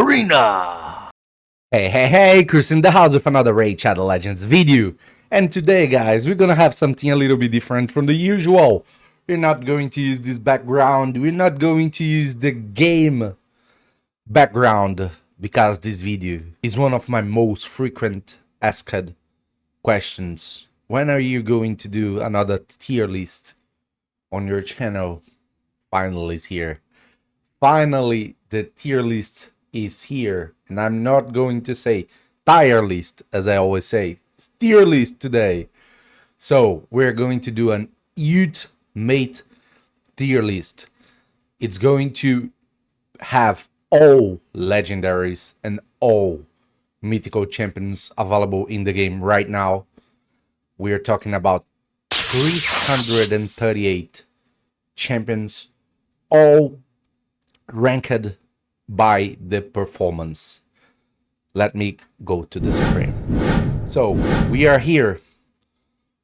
livearena. Hey, Chris in the house with another Raid Shadow Legends video. And today, guys, we're gonna have something a little bit different from the usual. We're not going to use this background. We're not going to use the game background because this video is one of my most frequent asked questions. When are you going to do another tier list on your channel? Finally is here. Finally, the tier list is here. And I'm not going to say tier list, as I always say. It's tier list today. So we're going to do an ultimate tier list. It's going to have all legendaries and all mythical champions available in the game right now. We're talking about 338 champions, all ranked by the performance. Let me go to the screen. So we are here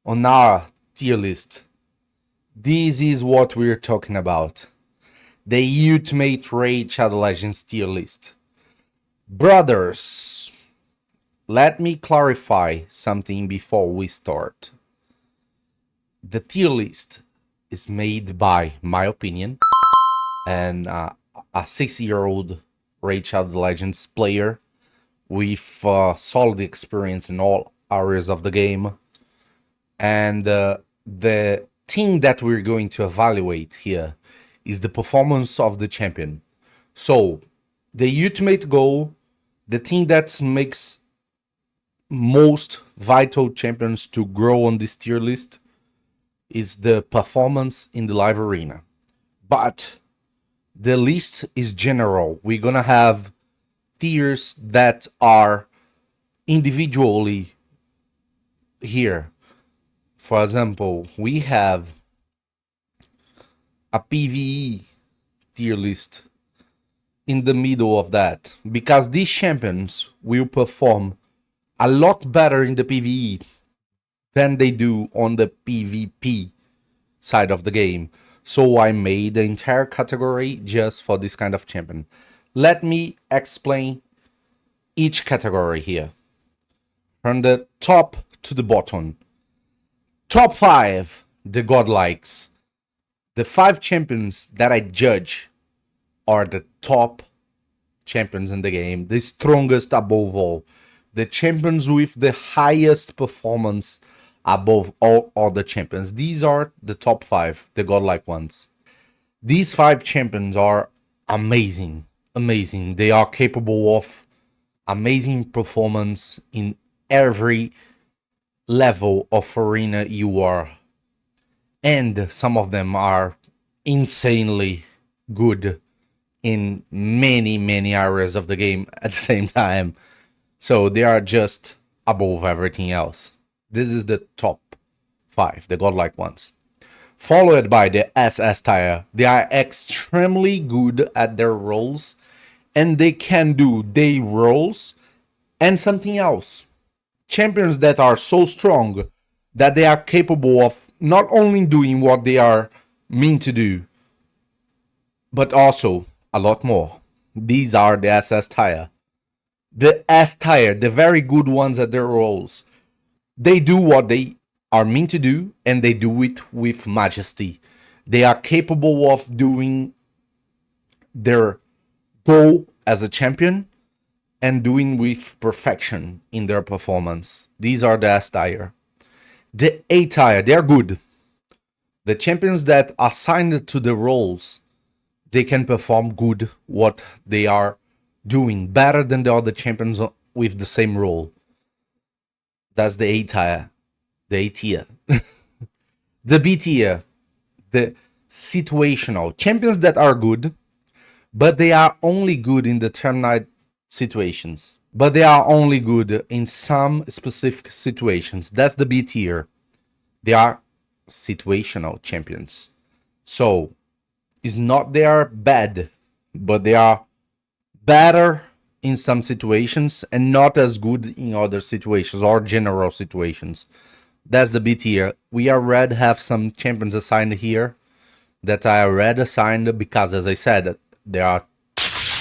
on our tier list. This is what we're talking about. The ultimate Raid Shadow Legends tier list. Brothers, let me clarify something before we start. The tier list is made by my opinion and a 6-year-old Raid Shadow Legends player with solid experience in all areas of the game. And the thing that we're going to evaluate here is the performance of the champion. So the ultimate goal, the thing that makes most vital champions to grow on this tier list, is the performance in the live arena. But the list is general. We're gonna have tiers that are individually here. For example, we have a PvE tier list in the middle of that, because these champions will perform a lot better in the PvE than they do on the PvP side of the game. So I made the entire category just for this kind of champion. Let me explain each category here. From the top to the bottom. Top 5, the godlikes. The 5 champions that I judge are the top champions in the game. The strongest above all. The champions with the highest performance above all other champions. These are the top 5, the godlike ones. These 5 champions are amazing. Amazing. They are capable of amazing performance in every level of arena you are. And some of them are insanely good in many areas of the game at the same time. So they are just above everything else. This is the top 5, the godlike ones. Followed by the SS tier. They are extremely good at their roles, and they can do their roles and something else. Champions that are so strong that they are capable of not only doing what they are meant to do, but also a lot more. These are the SS tier. The S tier, the very good ones at their roles. They do what they are meant to do, and they do it with majesty. They are capable of doing their goal as a champion and doing with perfection in their performance. These are the S tier. The A tier, they are good. The champions that are assigned to the roles, they can perform good what they are doing, better than the other champions with the same role. That's the A tier. The A tier. The B tier. The situational. Champions that are good, but they are only good in determined situations. But they are only good in some specific situations. That's the B tier. They are situational champions. So, it's not they are bad, but they are better in some situations and not as good in other situations or general situations. That's the B tier. We already have some champions assigned here that I already assigned because, as I said, they are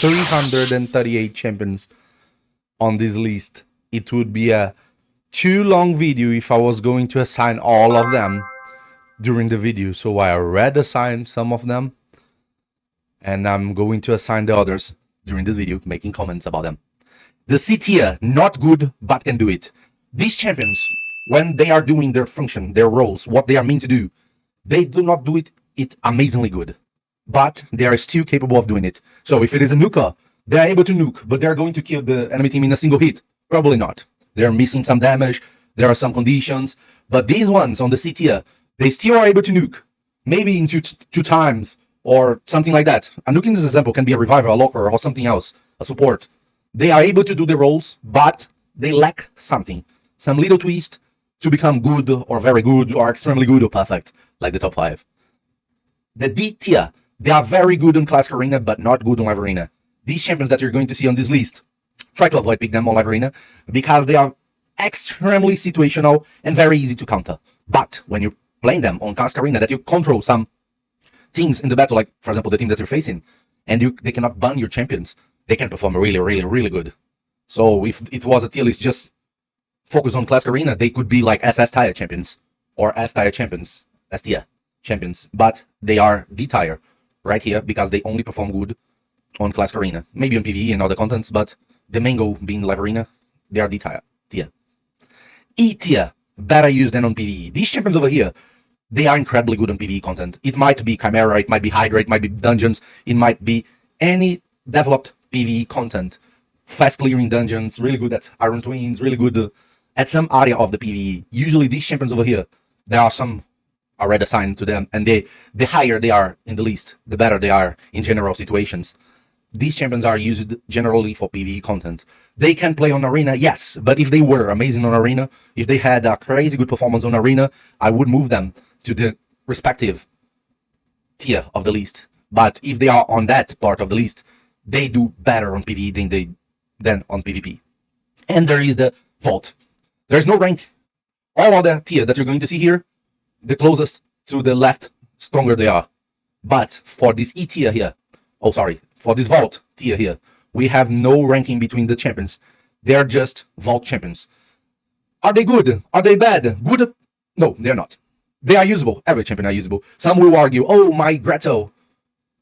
338 champions on this list. It would be a too long video if I was going to assign all of them during the video. So I already assigned some of them, and I'm going to assign the others during this video, making comments about them. The C tier, not good, but can do it. These champions, when they are doing their function, their roles, what they are meant to do, they do not do it amazingly good, but they are still capable of doing it. So if it is a nuker, they are able to nuke, but they're going to kill the enemy team in a single hit? Probably not. They're missing some damage, there are some conditions, but these ones on the C tier, they still are able to nuke, maybe in two times, or something like that. A nuke in this example can be a reviver, a locker, or something else, a support. They are able to do the roles, but they lack something. Some little twist to become good, or very good, or extremely good, or perfect, like the top 5. The D tier, they are very good on classicarena, but not good on livearena. These champions that you're going to see on this list, try to avoid picking them on livearena, because they are extremely situational and very easy to counter. But when you're playing them on classicarena, that you control some things in the battle, like for example the team that you're facing, and they cannot ban your champions, they can perform really, really, really good. So if it was a tier list just focused on classicarena, they could be like SS tier champions, or S tier champions, S tier champions, but they are D tier right here because they only perform good on classicarena, maybe on PvE and other contents, but the main goal being livearena, they are D tier. E tier, better used than on PvE. These champions over here, they are incredibly good on PvE content. It might be Chimera, it might be Hydra, it might be dungeons, it might be any developed PvE content. Fast clearing dungeons, really good at Iron Twins, really good at some area of the PvE. Usually these champions over here, there are some already assigned to them, and the higher they are in the list, the better they are in general situations. These champions are used generally for PvE content. They can play on Arena, yes, but if they were amazing on Arena, if they had a crazy good performance on Arena, I would move them to the respective tier of the list. But if they are on that part of the list, they do better on PvE than on PvP. And there is the Vault. There's no rank. All other tier that you're going to see here, the closest to the left, stronger they are. But for this E tier here, for this Vault tier here, we have no ranking between the champions. They are just Vault champions. Are they good? Are they bad? Good? No, they're not. They are usable. Every champion are usable. Some will argue, oh, my Gretel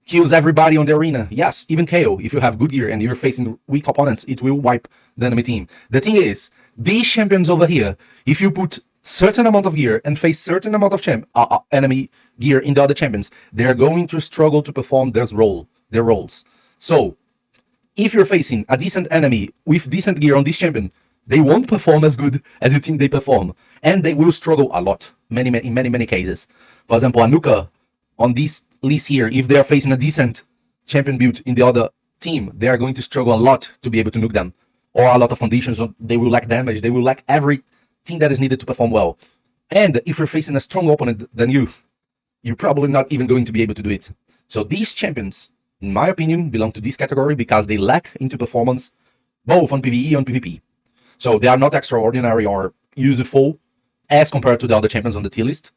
kills everybody on the arena. Yes, even KO. If you have good gear and you're facing weak opponents, it will wipe the enemy team. The thing is, these champions over here, if you put certain amount of gear and face certain amount of enemy gear in the other champions, they're going to struggle to perform their roles. So, if you're facing a decent enemy with decent gear on this champion, they won't perform as good as you think they perform, and they will struggle a lot, in many cases. For example, a nuker on this list here, if they are facing a decent champion build in the other team, they are going to struggle a lot to be able to nuke them, or a lot of conditions. They will lack damage, they will lack everything that is needed to perform well. And if you're facing a strong opponent than you're probably not even going to be able to do it. So these champions, in my opinion, belong to this category because they lack into performance both on PvE and PvP. So they are not extraordinary or useful as compared to the other champions on the tier list.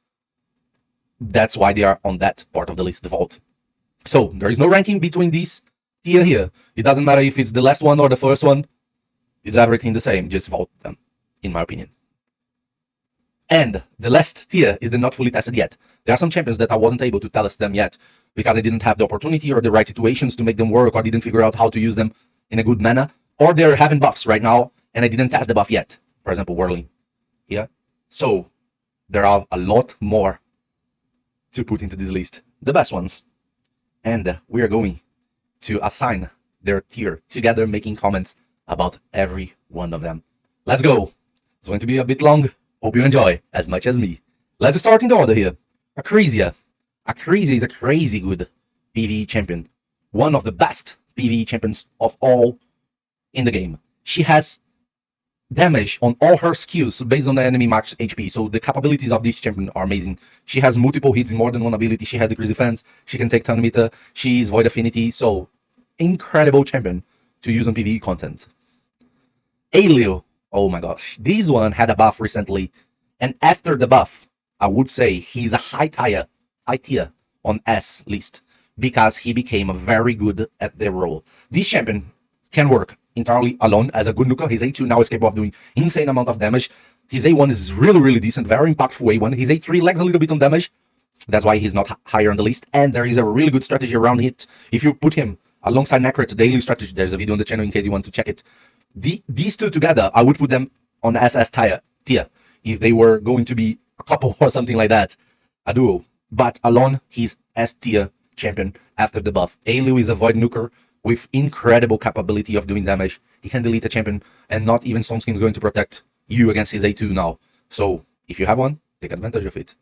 That's why they are on that part of the list, the Vault. So there is no ranking between these tier here. It doesn't matter if it's the last one or the first one. It's everything the same, just Vault them, in my opinion. And the last tier is the not fully tested yet. There are some champions that I wasn't able to test them yet because I didn't have the opportunity or the right situations to make them work, or didn't figure out how to use them in a good manner, or they're having buffs right now and I didn't test the buff yet. For example, Whirling. Yeah. So there are a lot more to put into this list, the best ones. And we are going to assign their tier together, making comments about every one of them. Let's go. It's going to be a bit long. Hope you enjoy as much as me. Let's start in the order here. Acresia. Acresia is a crazy good PvE champion. One of the best PvE champions of all in the game. She has damage on all her skills based on the enemy max HP. So the capabilities of this champion are amazing. She has multiple hits in more than one ability. She has decreased defense. She can take turn meter. She is void affinity. So incredible champion to use on PvE content. Alio. Oh my gosh. This one had a buff recently. And after the buff, I would say he's a high tier on S list. because he became very good at the role. This champion can work entirely alone as a good nuker. His A2 now is capable of doing insane amount of damage. His A1 is really, really decent, very impactful A1. His A3 lags a little bit on damage. That's why he's not higher on the list. And there is a really good strategy around it. If you put him alongside Necret daily strategy, there's a video on the channel in case you want to check it. These two together, I would put them on SS tier. If they were going to be a couple or something like that, a duo. But alone, he's S tier champion after the buff. Ailu is a void nuker with incredible capability of doing damage. He can delete a champion, and not even Soulstone is going to protect you against his A2 now. So if you have one, take advantage of it.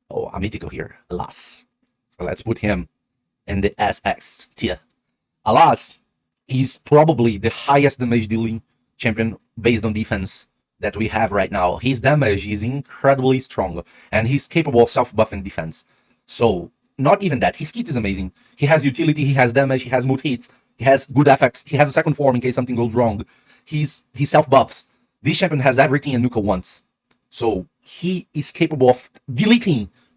Oh, a mythical here, Alas. So let's put him in the SX tier. Alas is probably the highest damage dealing champion based on defense that we have right now. His damage is incredibly strong, and he's capable of self-buffing defense. So not even that, his kit is amazing. He has utility, he has damage, he has multi-hits, he has good effects, he has a second form in case something goes wrong. He self-buffs. This champion has everything a nuker wants. So he is capable of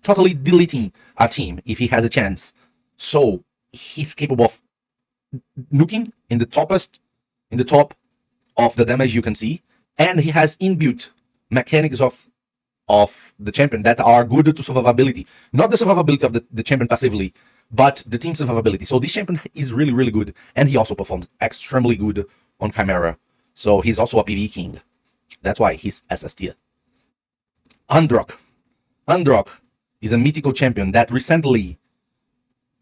totally deleting a team if he has a chance. So he's capable of nuking in the top of the damage you can see, and he has inbuilt mechanics of the champion that are good to survivability. Not the survivability of the champion passively, but the team survivability. So this champion is really, really good, and he also performs extremely good on Chimera. So he's also a PvE king. That's why he's SS tier. Androck is a mythical champion that recently,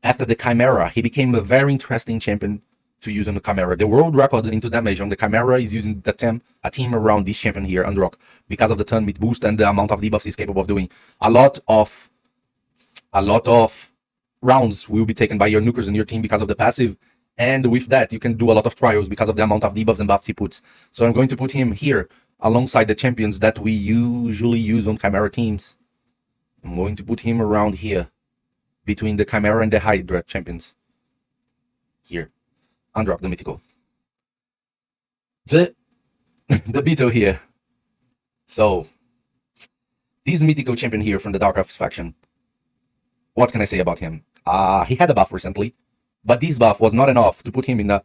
after the Chimera, he became a very interesting champion to use on the Chimera. The world record into damage on the Chimera is using a team around this champion here, Androck, because of the turn mid boost and the amount of debuffs he's capable of doing. A lot of rounds will be taken by your nukers in your team because of the passive, and with that you can do a lot of trials because of the amount of debuffs and buffs he puts. So I'm going to put him here alongside the champions that we usually use on Chimera teams. I'm going to put him around here between the Chimera and the Hydra champions. Here. Androck the mythical. The Beetle here. So this mythical champion here from the Dark Elves faction. What can I say about him? He had a buff recently, but this buff was not enough to put him in a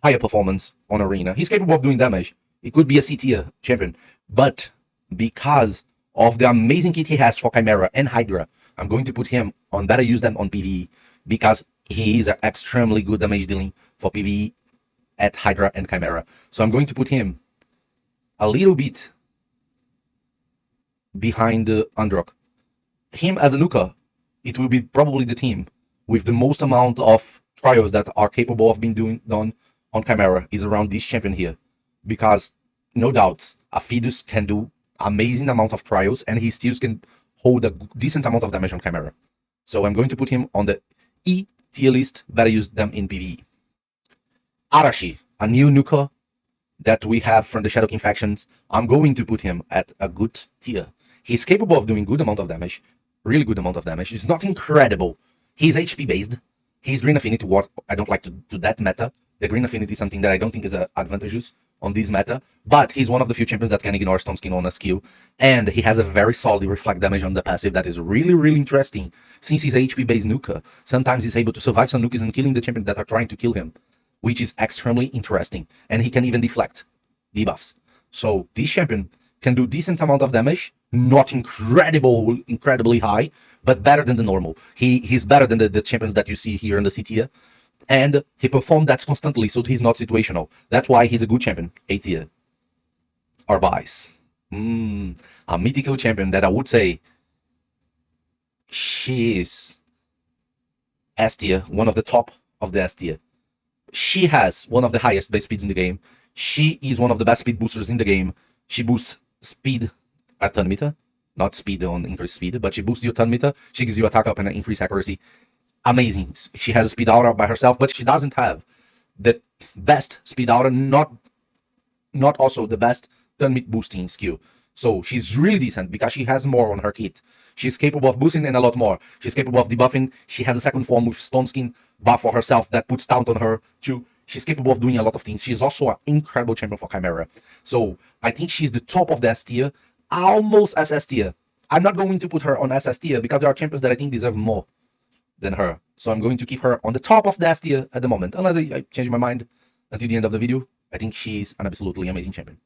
higher performance on Arena. He's capable of doing damage. It could be a C tier champion, but because of the amazing kit he has for Chimera and Hydra, I'm going to put him on better use them on PvE, because he is an extremely good damage dealing for PvE at Hydra and Chimera. So I'm going to put him a little bit behind the Androck. Him as a nuker, it will be probably the team with the most amount of trials that are capable of being done on Chimera is around this champion here. Because no doubts, a Fidus can do amazing amount of trials, and he still can hold a decent amount of damage on Chimera. So I'm going to put him on the E tier list, better use them in PvE. Arashi, a new nuker that we have from the Shadow King factions, I'm going to put him at a good tier. He's capable of doing good amount of damage, really good amount of damage. It's not incredible. He's HP based. He's green affinity, what I don't like to do that meta. The green affinity is something that I don't think is advantageous on this meta, but he's one of the few champions that can ignore Stone Skin on a skill, and he has a very solid reflect damage on the passive that is really, really interesting. Since he's HP based nuker, sometimes he's able to survive some nukes and killing the champions that are trying to kill him, which is extremely interesting, and he can even deflect debuffs. So this champion can do decent amount of damage, not incredibly high, but better than the normal. He's better than the champions that you see here in the C tier, and he performed that constantly, so he's not situational. That's why he's a good champion, A tier. Arbais. A mythical champion that I would say she's S tier, one of the top of the S tier. She has one of the highest base speeds in the game. She is one of the best speed boosters in the game. She boosts speed at turn meter, not speed on increased speed, but she boosts your turn meter. She gives you attack up and increased accuracy. Amazing. She has a speed aura by herself, but she doesn't have the best speed aura, not also the best turn mid boosting skill. So she's really decent because she has more on her kit. She's capable of boosting and a lot more. She's capable of debuffing. She has a second form with Stone Skin buff for herself that puts taunt on her too. She's capable of doing a lot of things. She's also an incredible champion for Chimera. So I think she's the top of the S tier, almost SS tier. I'm not going to put her on SS tier because there are champions that I think deserve more. than her. So I'm going to keep her on the top of the S tier at the moment, unless I change my mind until the end of the video. I think she's an absolutely amazing champion.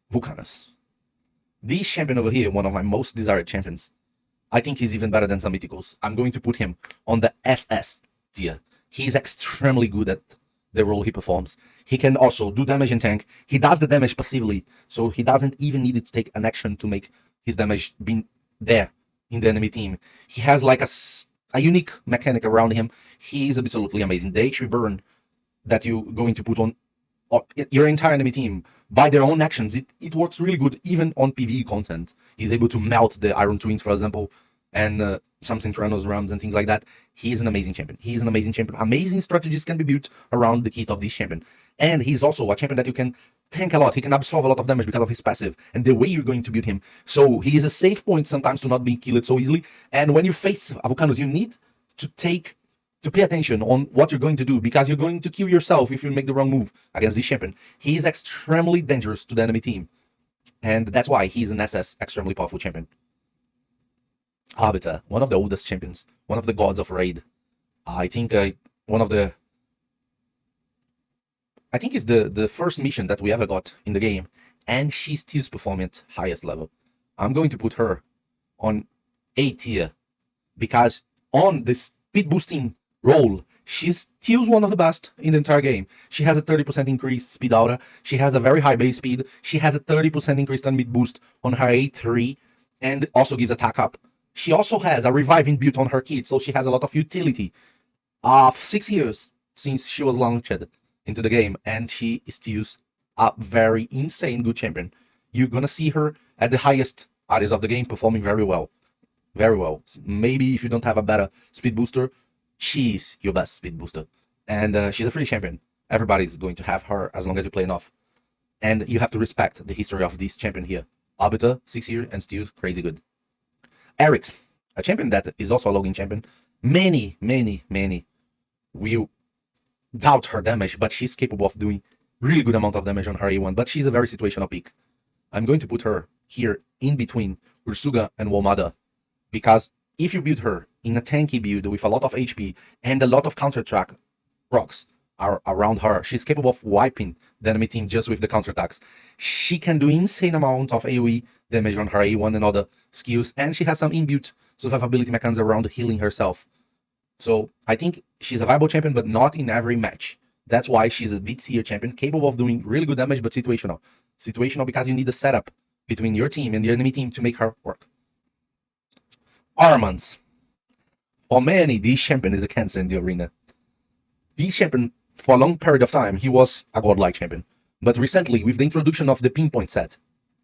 Vulcanus. This champion over here, one of my most desired champions. I think he's even better than some Mythicals. I'm going to put him on the SS tier. He's extremely good at the role he performs. He can also do damage and tank. He does the damage passively, so he doesn't even need to take an action to make his damage be there in the enemy team. He has like a unique mechanic around him. He is absolutely amazing. The HP burn that you're going to put on your entire enemy team by their own actions, it works really good even on PvE content. He's able to melt the Iron Twins, for example, and some Centranos rounds and things like that. He is an amazing champion. He is an amazing champion. Amazing strategies can be built around the kit of this champion. And he's also a champion that you can tank a lot. He can absorb a lot of damage because of his passive and the way you're going to build him. So he is a safe point sometimes to not be killed so easily. And when you face Vulcanus, you need to pay attention on what you're going to do, because you're going to kill yourself if you make the wrong move against this champion. He is extremely dangerous to the enemy team, and that's why he is an SS extremely powerful champion. Arbiter, one of the oldest champions, one of the gods of raid. I think it's the first mission that we ever got in the game, and she still's performing at highest level. I'm going to put her on A tier because on the speed boosting role, she's still one of the best in the entire game. She has a 30% increased speed aura. She has a very high base speed. She has a 30% increased on mid boost on her A3, and also gives attack up. She also has a reviving build on her kit, so she has a lot of utility. 6 years since she was launched into the game, and she is still a very insane good champion. You're gonna see her at the highest areas of the game performing very well. Very well. Maybe if you don't have a better speed booster, she's your best speed booster. And she's a free champion. Everybody's going to have her as long as you play enough. And you have to respect the history of this champion here. Arbiter, 6 years, and still crazy good. Eric's, a champion that is also a login champion. Many will doubt her damage, but she's capable of doing really good amount of damage on her A1, but she's a very situational pick. I'm going to put her here in between Ursuga and Walmada, because if you build her in a tanky build with a lot of HP and a lot of counter-attack procs around her, she's capable of wiping the enemy team just with the counterattacks. She can do insane amount of AoE damage on her A1 and other skills, and she has some inbuilt survivability mechanisms around healing herself. So I think she's a viable champion, but not in every match. That's why she's a mid-tier champion, capable of doing really good damage, but situational. Situational because you need a setup between your team and the enemy team to make her work. Armans. For many, this champion is a cancer in the arena. This champion, for a long period of time, he was a godlike champion. But recently, with the introduction of the pinpoint set,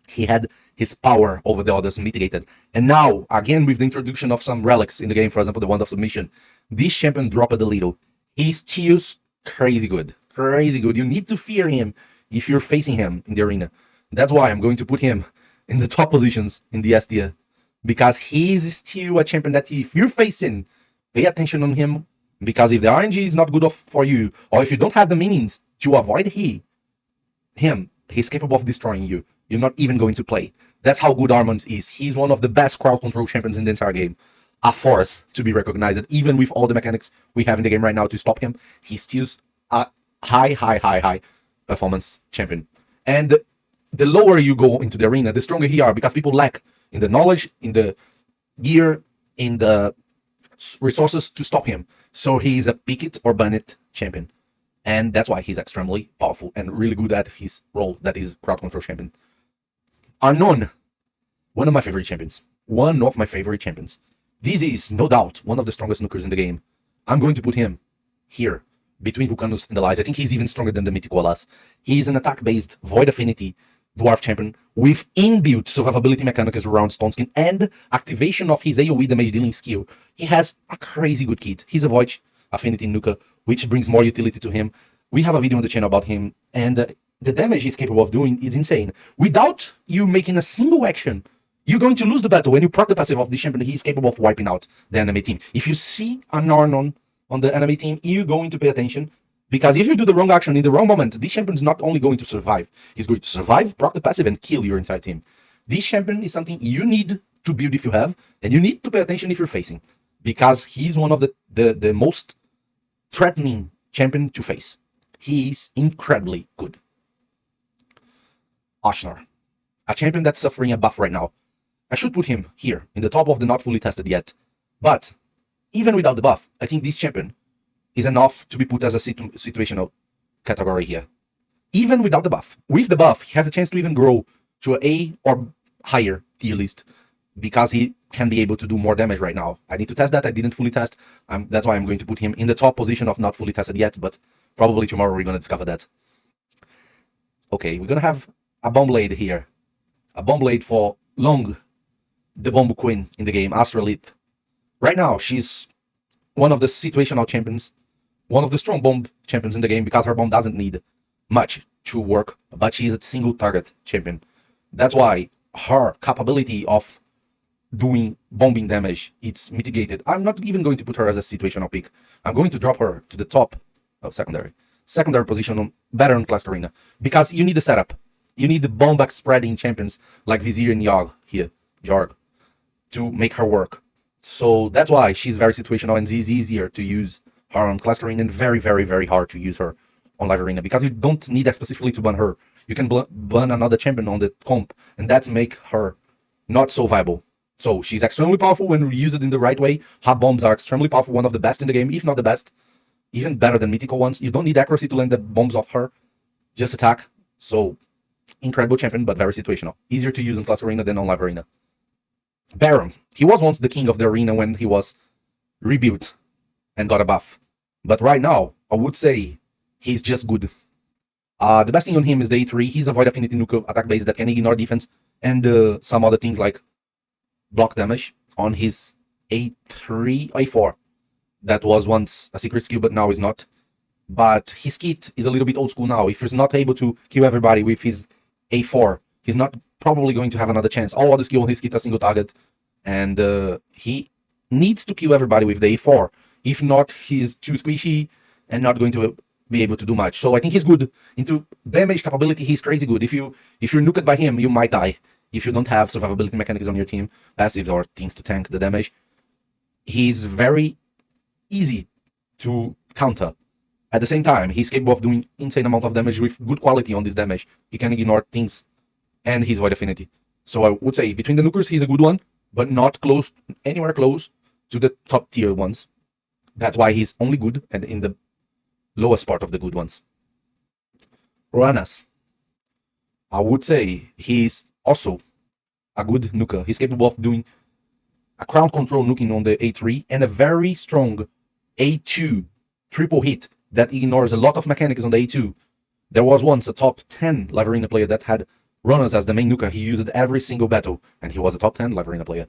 he had his power over the others mitigated. And now, again, with the introduction of some relics in the game, for example, the Wand of Submission, this champion dropped a little. He's still crazy good. Crazy good. You need to fear him if you're facing him in the arena. That's why I'm going to put him in the top positions in the S tier. Because he's still a champion that if you're facing, pay attention on him. Because if the RNG is not good for you, or if you don't have the means to avoid him, he's capable of destroying you. You're not even going to play. That's how good Armans is. He's one of the best crowd control champions in the entire game. A force to be recognized. Even with all the mechanics we have in the game right now to stop him, he's still a high performance champion. And the lower you go into the arena, the stronger he are, because people lack in the knowledge, in the gear, in the resources to stop him. So he's a pick it or ban it champion. And that's why he's extremely powerful and really good at his role, that is crowd control champion. Unknown, one of my favorite champions. One of my favorite champions. This is, no doubt, one of the strongest nukers in the game. I'm going to put him here, between Vulcanus and Elias. I think he's even stronger than the Mythical Alas. He's an attack-based, void affinity dwarf champion with inbuilt survivability mechanics around Stone Skin and activation of his AoE damage dealing skill. He has a crazy good kit. He's a void affinity nuker, which brings more utility to him. We have a video on the channel about him, and the damage he's capable of doing is insane. Without you making a single action, you're going to lose the battle. When you proc the passive of this champion, he's capable of wiping out the enemy team. If you see an Arnon on the enemy team, you're going to pay attention, because if you do the wrong action in the wrong moment, this champion is not only going to survive, he's going to survive, proc the passive, and kill your entire team. This champion is something you need to build if you have, and you need to pay attention if you're facing. because he's one of the most threatening champion to face. He is incredibly good. Ashnar, a champion that's suffering a buff right now. I should put him here in the top of the not fully tested yet. But even without the buff, I think this champion is enough to be put as a situational category here. Even without the buff. With the buff, he has a chance to even grow to an A or higher tier list because he can be able to do more damage right now. I need to test that. I didn't fully test. That's why I'm going to put him in the top position of not fully tested yet, but probably tomorrow we're going to discover that. Okay, we're going to have a bomb blade here. A bomb blade for Long, the bomb queen in the game, Astrolith. Right now, she's one of the situational champions, one of the strong bomb champions in the game because her bomb doesn't need much to work, but she's a single target champion. That's why her capability of doing bombing damage, it's mitigated. I'm not even going to put her as a situational pick. I'm going to drop her to the top of secondary position, on better on classicarena, because you need a setup. You need the bomb back spreading champions like Vizier and Jorg to make her work. So that's why she's very situational and it's easier to use her on classicarena and very, very, very hard to use her on livearena because you don't need that specifically to ban her. You can ban another champion on the comp, and that's make her not so viable. So she's extremely powerful when we use it in the right way. Her bombs are extremely powerful, one of the best in the game, if not the best. Even better than mythical ones. You don't need accuracy to land the bombs off her. Just attack. So, incredible champion, but very situational. Easier to use on classicarena than on livearena. Baron. He was once the king of the arena when he was rebuilt and got a buff. But right now, I would say he's just good. The best thing on him is the A3. He's a void affinity nuker attack base that can ignore defense and some other things like block damage on his A3, A4. That was once a secret skill, but now is not. But his kit is a little bit old school now. If he's not able to kill everybody with his A4, he's not probably going to have another chance. All other skill on his kit are single target. And he needs to kill everybody with the A4. If not, he's too squishy and not going to be able to do much. So I think he's good. Into damage capability, he's crazy good. If you're nuked by him, you might die. If you don't have survivability mechanics on your team, passives or things to tank the damage, he's very easy to counter. At the same time, he's capable of doing insane amount of damage with good quality on this damage. He can ignore things, and he's void affinity. So I would say between the nukers, he's a good one, but not anywhere close to the top tier ones. That's why he's only good and in the lowest part of the good ones. Roanas. I would say he's also a good nuker. He's capable of doing a crown control nuking on the A3 and a very strong A2 triple hit that ignores a lot of mechanics on the A2. There was once a top 10 livearena player that had Roanas as the main nuker. He used it every single battle, and he was a top 10 livearena player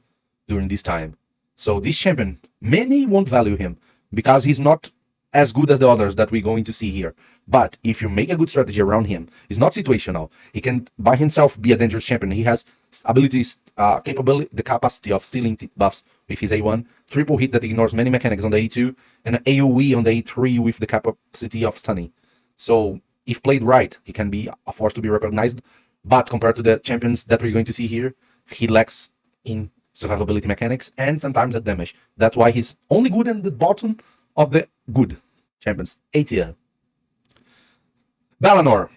during this time. So this champion, many won't value him because he's not as good as the others that we're going to see here. But if you make a good strategy around him, he's not situational. He can by himself be a dangerous champion. He has abilities, the capacity of stealing buffs with his A1, triple hit that ignores many mechanics on the A2, and an AoE on the A3 with the capacity of stunning. So if played right, he can be a force to be recognized. But compared to the champions that we're going to see here, he lacks in survivability mechanics and sometimes at damage. That's why he's only good in the bottom of the good champions, A tier. Balanor.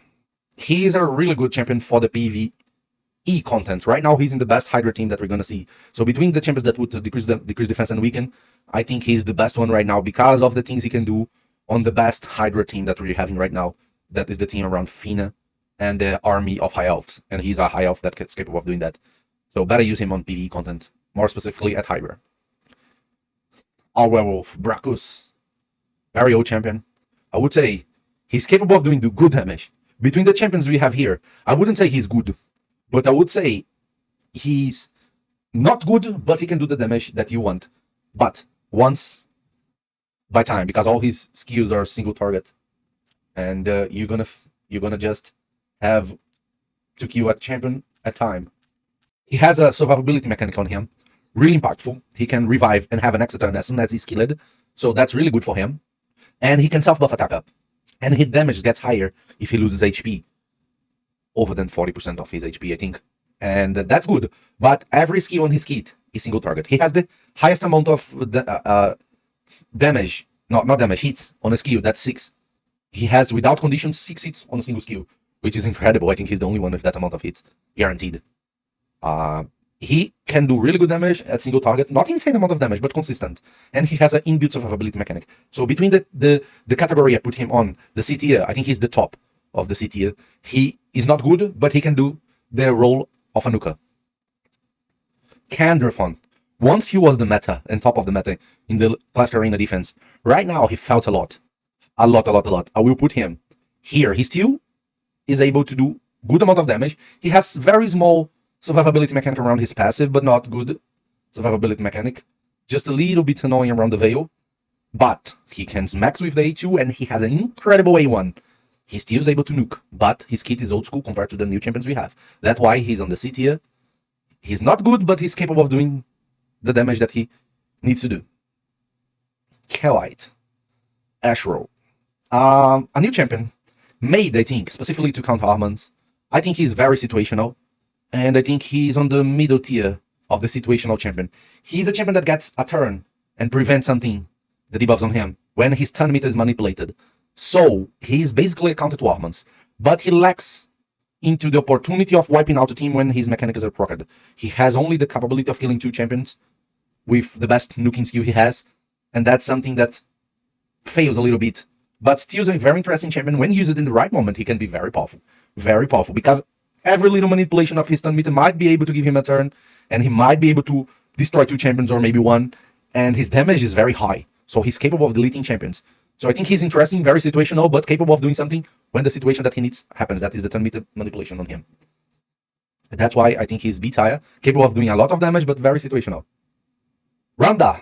He is a really good champion for the PvE content. Right now, he's in the best Hydra team that we're going to see. So between the champions that would decrease defense and weaken, I think he's the best one right now because of the things he can do on the best Hydra team that we're having right now. That is the team around Fina and the army of high elves. And he's a high elf that's capable of doing that. So better use him on PvE content, more specifically at Hydra. Our werewolf, Bracus. Very old champion. I would say he's capable of doing good damage. Between the champions we have here, I wouldn't say he's good, but I would say he's not good, but he can do the damage that you want. But once by time, because all his skills are single target, and you're gonna just have to kill a champion at time. He has a survivability mechanic on him, really impactful. He can revive and have an extra turn as soon as he's killed, so that's really good for him. And he can self-buff attack up. And hit damage gets higher if he loses HP. Over than 40% of his HP, I think. And that's good. But every skill on his kit is single target. He has the highest amount of damage, not damage, hits on a skill, that's 6. He has, without conditions, 6 hits on a single skill, which is incredible. I think he's the only one with that amount of hits, guaranteed. He can do really good damage at single target, not insane amount of damage, but consistent. And he has an inbuilt survivability mechanic. So between the category I put him on, the C tier, I think he's the top of the C tier. He is not good, but he can do the role of a nuker. Candrafon. Once he was the meta and top of the meta in the classicarena defense. Right now he felt a lot. A lot. I will put him here. He still is able to do good amount of damage. He has very small survivability mechanic around his passive, but not good survivability mechanic. Just a little bit annoying around the veil. But he can max with the A2 and he has an incredible A1. He still is able to nuke, but his kit is old school compared to the new champions we have. That's why he's on the C tier. He's not good, but he's capable of doing the damage that he needs to do. Kelite. Ashrow. A new champion. Made, I think, specifically to counter Armans. I think he's very situational. And I think he's on the middle tier of the situational champion. He's a champion that gets a turn and prevents something, the debuffs on him, when his turn meter is manipulated. So, he's basically a counter to Armans. But he lacks into the opportunity of wiping out a team when his mechanics are procced. He has only the capability of killing 2 champions with the best nuking skill he has. And that's something that fails a little bit. But still is a very interesting champion. When used in the right moment, he can be very powerful. Very powerful. Because every little manipulation of his turn meter might be able to give him a turn. And he might be able to destroy 2 champions or maybe 1. And his damage is very high. So he's capable of deleting champions. So I think he's interesting, very situational, but capable of doing something when the situation that he needs happens. That is the turn meter manipulation on him. And that's why I think he's B tier. Capable of doing a lot of damage, but very situational. Randa.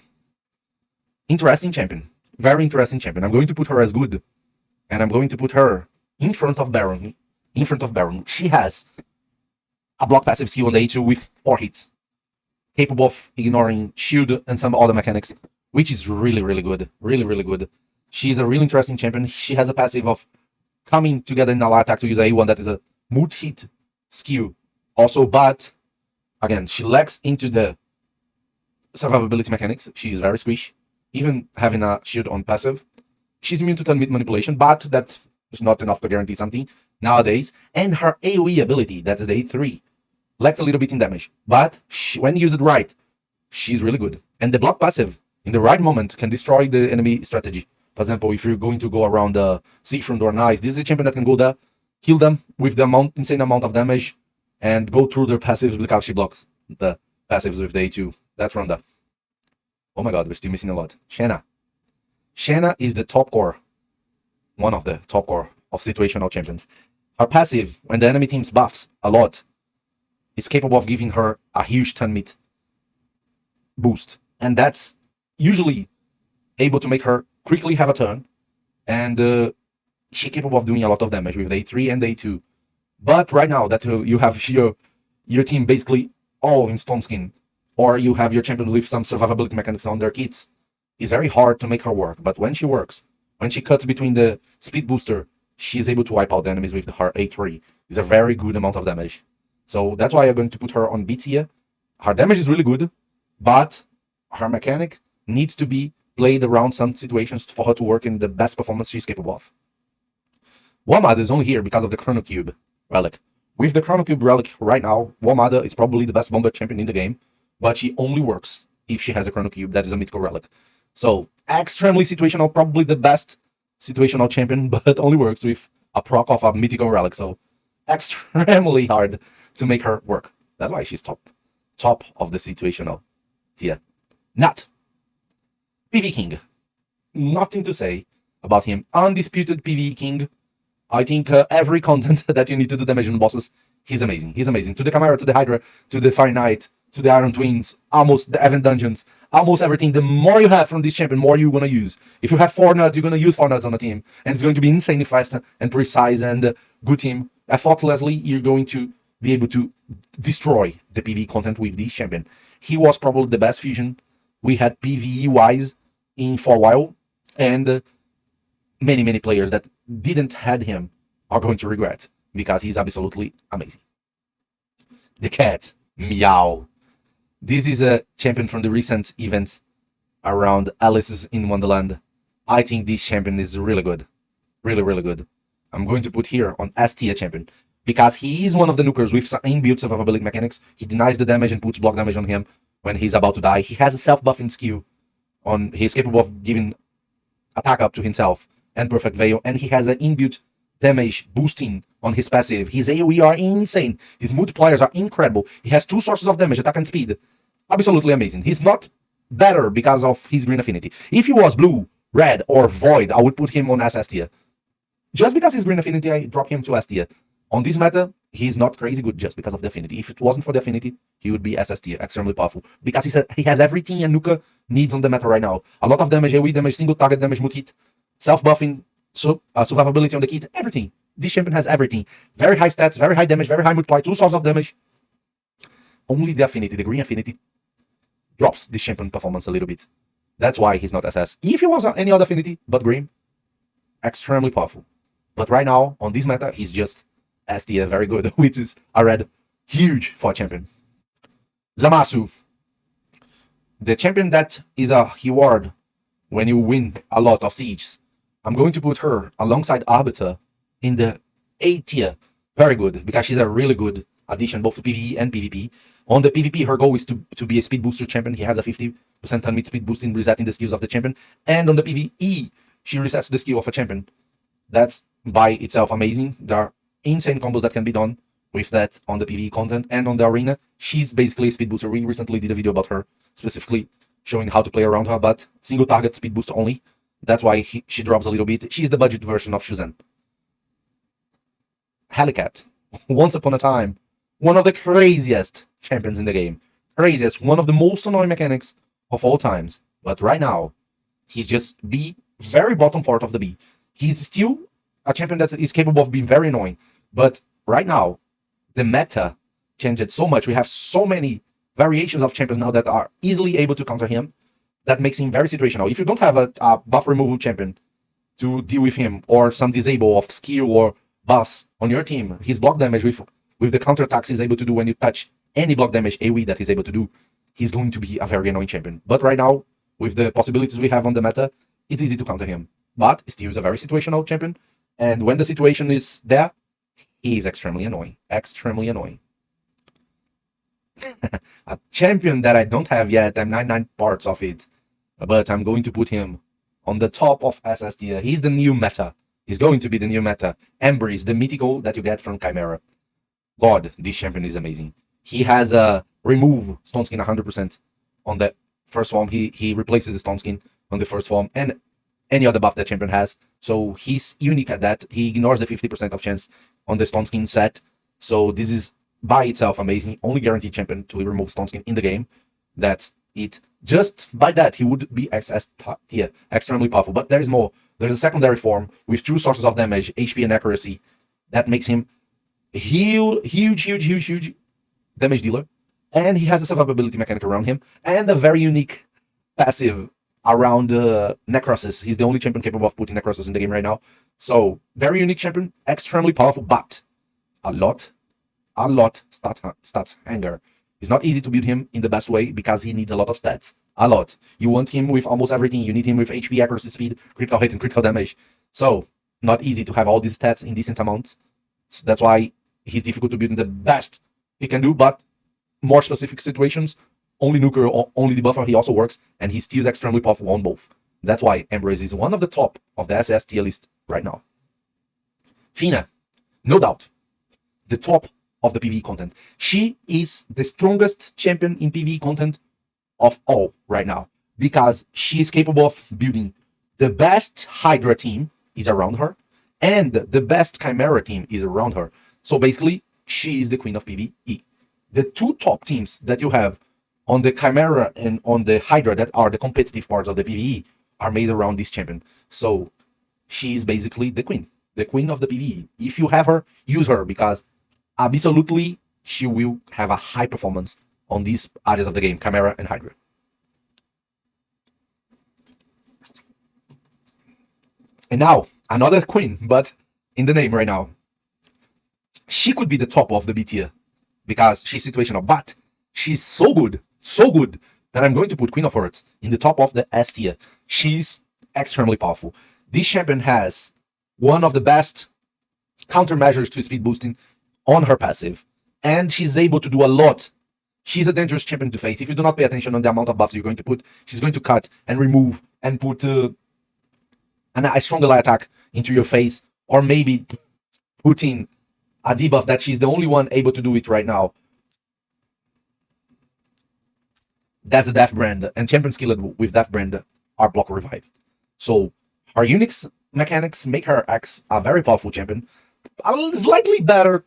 Interesting champion. Very interesting champion. I'm going to put her as good. And I'm going to put her in front of Baron. She has a block passive skill on the A2 with 4 hits. Capable of ignoring shield and some other mechanics, which is really good. Really good. She's a really interesting champion. She has a passive of coming together in a attack to use A1 that is a multi-hit skill. Also, but again, she lacks into the survivability mechanics. She is very squish. Even having a shield on passive. She's immune to turn manipulation, but that is not enough to guarantee something nowadays. And her AoE ability, that is the A3, lacks a little bit in damage. But when used right, she's really good. And the block passive, in the right moment, can destroy the enemy strategy. For example, if you're going to go around the Seafront or Nice, this is a champion that can go there, kill them with the insane amount of damage, and go through their passives because she blocks the passives with the A2. That's Randa. Oh my god, we're still missing a lot. Shanna. Shanna is the top core. One of the top core of situational champions. Her passive, when the enemy teams buffs a lot, is capable of giving her a huge turn meter boost. And that's usually able to make her quickly have a turn, and she's capable of doing a lot of damage with the A3 and the A2. But right now that you have your team basically all in Stone Skin, or you have your champions with some survivability mechanics on their kits, it's very hard to make her work. But when she works, when she cuts between the speed booster, she's able to wipe out the enemies with her A3. It's a very good amount of damage. So that's why I'm going to put her on B tier. Her damage is really good, but her mechanic needs to be played around some situations for her to work in the best performance she's capable of. Wamada is only here because of the Chrono Cube relic. With the Chrono Cube relic right now, Wamada is probably the best bomber champion in the game, but she only works if she has a Chrono Cube that is a mythical relic. So, extremely situational, probably the best situational champion, but only works with a proc of a mythical relic. So, extremely hard to make her work. That's why she's top of the situational tier. Nut. PV King. Nothing to say about him. Undisputed PV King. I think every content that you need to do damage on bosses, he's amazing. He's amazing. To the Chimera, to the Hydra, to the Fire Knight, to the Iron Twins, almost the Event Dungeons, almost everything. The more you have from this champion, more you're going to use. If you have 4 nuts, you're going to use 4 nuts on a team. And it's going to be insanely fast and precise and good team. Effortlessly, you're going to be able to destroy the PvE content with this champion. He was probably the best fusion we had PvE-wise for a while. And many players that didn't had him are going to regret, because he's absolutely amazing. The cat, Meow. This is a champion from the recent events around Alice's in Wonderland. I think this champion is really good. Really good. I'm going to put here on S tier champion because he is one of the nukers with some inbuilt survivability mechanics. He denies the damage and puts block damage on him when he's about to die. He has a self-buffing skill on. He's capable of giving attack up to himself and perfect veil, and he has an inbuilt damage boosting on his passive. His AoE are insane. His multipliers are incredible. He has 2 sources of damage, attack and speed. Absolutely amazing. He's not better because of his green affinity. If he was blue, red, or void, I would put him on SS tier. Just because he's green affinity, I drop him to S tier. On this meta, he's not crazy good just because of the affinity. If it wasn't for the affinity, he would be SS tier, extremely powerful. Because he has everything a nuker needs on the meta right now. A lot of damage, AoE damage, single target damage, multi-hit, self-buffing, survivability on the kit, everything. This champion has everything. Very high stats, very high damage, very high multiply, 2 sources of damage. Only the affinity, the green affinity, drops this champion performance a little bit. That's why he's not SS. If he was any other affinity but green, extremely powerful. But right now, on this meta, he's just S tier, very good, which is a red, huge for a champion. Lamassu, the champion that is a reward when you win a lot of sieges. I'm going to put her alongside Arbiter in the A tier. Very good, because she's a really good addition both to PvE and PvP. On the PvP, her goal is to be a speed booster champion. He has a 50% unmid speed boost in resetting the skills of the champion. And on the PvE, she resets the skill of a champion. That's by itself amazing. There are insane combos that can be done with that on the PvE content. And on the arena, she's basically a speed booster. We recently did a video about her, specifically showing how to play around her, but single target speed boost only. That's why she drops a little bit. She's the budget version of Shuzan. Helicat, once upon a time, one of the craziest champions in the game. Craziest, one of the most annoying mechanics of all times. But right now, he's just B, very bottom part of the B. He's still a champion that is capable of being very annoying. But right now, the meta changed so much. We have so many variations of champions now that are easily able to counter him. That makes him very situational. If you don't have a buff removal champion to deal with him, or some disable of skill or buffs on your team, his block damage with the counter attacks he's able to do when you touch any block damage AoE that he's able to do, he's going to be a very annoying champion. But right now, with the possibilities we have on the meta, it's easy to counter him. But still is a very situational champion, and when the situation is there, he is extremely annoying. Extremely annoying. A champion that I don't have yet, I'm 99 parts of it, but I'm going to put him on the top of SS tier. He's the new meta. He's going to be the new meta. Embrace, the mythical that you get from Chimera. God, this champion is amazing. He has a remove stone skin 100% on the first form. He replaces the stone skin on the first form and any other buff that champion has. So he's unique at that. He ignores the 50% of chance on the stone skin set. So this is by itself amazing. Only guaranteed champion to remove stone skin in the game. That's it. Just by that, he would be SS tier, extremely powerful. But there's more. There's a secondary form with 2 sources of damage, HP and accuracy, that makes him huge damage dealer. And he has a survivability mechanic around him, and a very unique passive around Necrosis. He's the only champion capable of putting Necrosis in the game right now. So, very unique champion, extremely powerful, but a lot stats hanger. It's not easy to build him in the best way because he needs a lot of stats. A lot. You want him with almost everything. You need him with HP, accuracy, speed, critical hit, and critical damage. So, not easy to have all these stats in decent amounts. So that's why he's difficult to build in the best he can do, but more specific situations, only nuker or only debuffer, he also works, and he still is extremely powerful on both. That's why Embrace is one of the top of the SS tier list right now. Fina, no doubt, the top of the PvE content. She is the strongest champion in PvE content of all right now, because she is capable of building the best Hydra team is around her, and the best Chimera team is around her. So basically, she is the queen of PvE. The 2 top teams that you have on the Chimera and on the Hydra that are the competitive parts of the PvE are made around this champion. So she is basically the queen of the PvE. If you have her, use her, because absolutely she will have a high performance on these areas of the game, Chimera and Hydra. And now, another queen, but in the name right now. She could be the top of the B tier because she's situational, but she's so good So good that I'm going to put Queen of Hearts in the top of the S tier. She's extremely powerful. This champion has one of the best countermeasures to speed boosting on her passive, and she's able to do a lot. She's a dangerous champion to face. If you do not pay attention on the amount of buffs you're going to put, she's going to cut and remove and put a strong ally attack into your face, or maybe putting a debuff that she's the only one able to do it right now. That's the Death brand, and champions killed with Death brand are block revived. So her unique mechanics make her a very powerful champion. A slightly better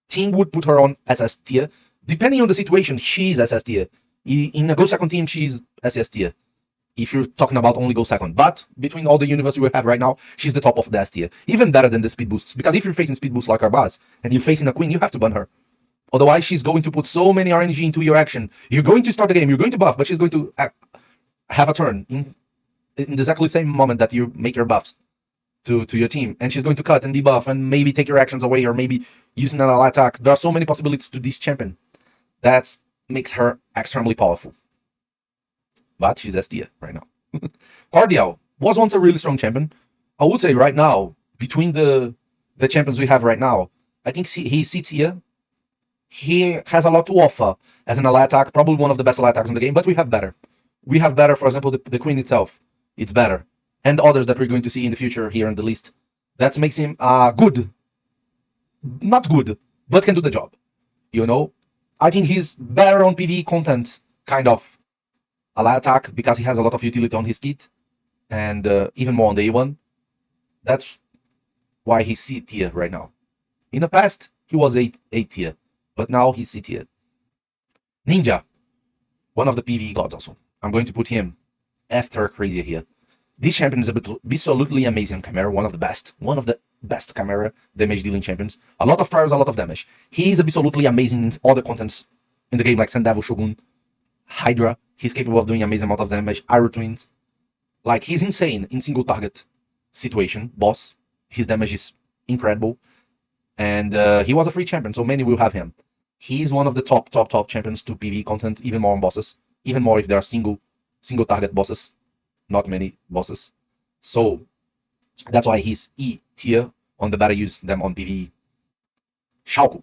team would put her on SS tier. Depending on the situation, she's SS tier. In a Go Second team, she's SS tier. If you're talking about only Go Second. But between all the universe we have right now, she's the top of the S tier. Even better than the speed boosts. Because if you're facing speed boosts like our boss, and you're facing a queen, you have to ban her. Otherwise, she's going to put so many RNG into your action. You're going to start the game, you're going to buff, but she's going to have a turn in exactly the same moment that you make your buffs to your team. And she's going to cut and debuff and maybe take your actions away, or maybe using an ally attack. There are so many possibilities to this champion. That makes her extremely powerful. But she's S tier right now. Cordial was once a really strong champion. I would say right now, between the champions we have right now, I think he's C tier. He has a lot to offer as an ally attack, probably one of the best ally attacks in the game, but we have better. We have better, for example, the Queen itself. It's better. And others that we're going to see in the future here on the list. That makes him good. Not good, but can do the job. You know? I think he's better on PvE content, kind of ally attack, because he has a lot of utility on his kit. And even more on the A1. That's why he's C tier right now. In the past, he was A tier. But now he's C tier. Ninja. One of the PvE gods also. I'm going to put him after Crazy here. This champion is absolutely amazing Chimera. One of the best. One of the best Chimera damage dealing champions. A lot of trials, a lot of damage. He is absolutely amazing in other contents in the game, like Sun Devil, Shogun, Hydra. He's capable of doing amazing amount of damage. Iron Twins. Like, he's insane in single target situation. Boss. His damage is incredible. And he was a free champion, so many will have him. He's one of the top champions to PvE content, even more on bosses. Even more if they are single target bosses. Not many bosses. So that's why he's E tier on the better use them on PvE. Shauku.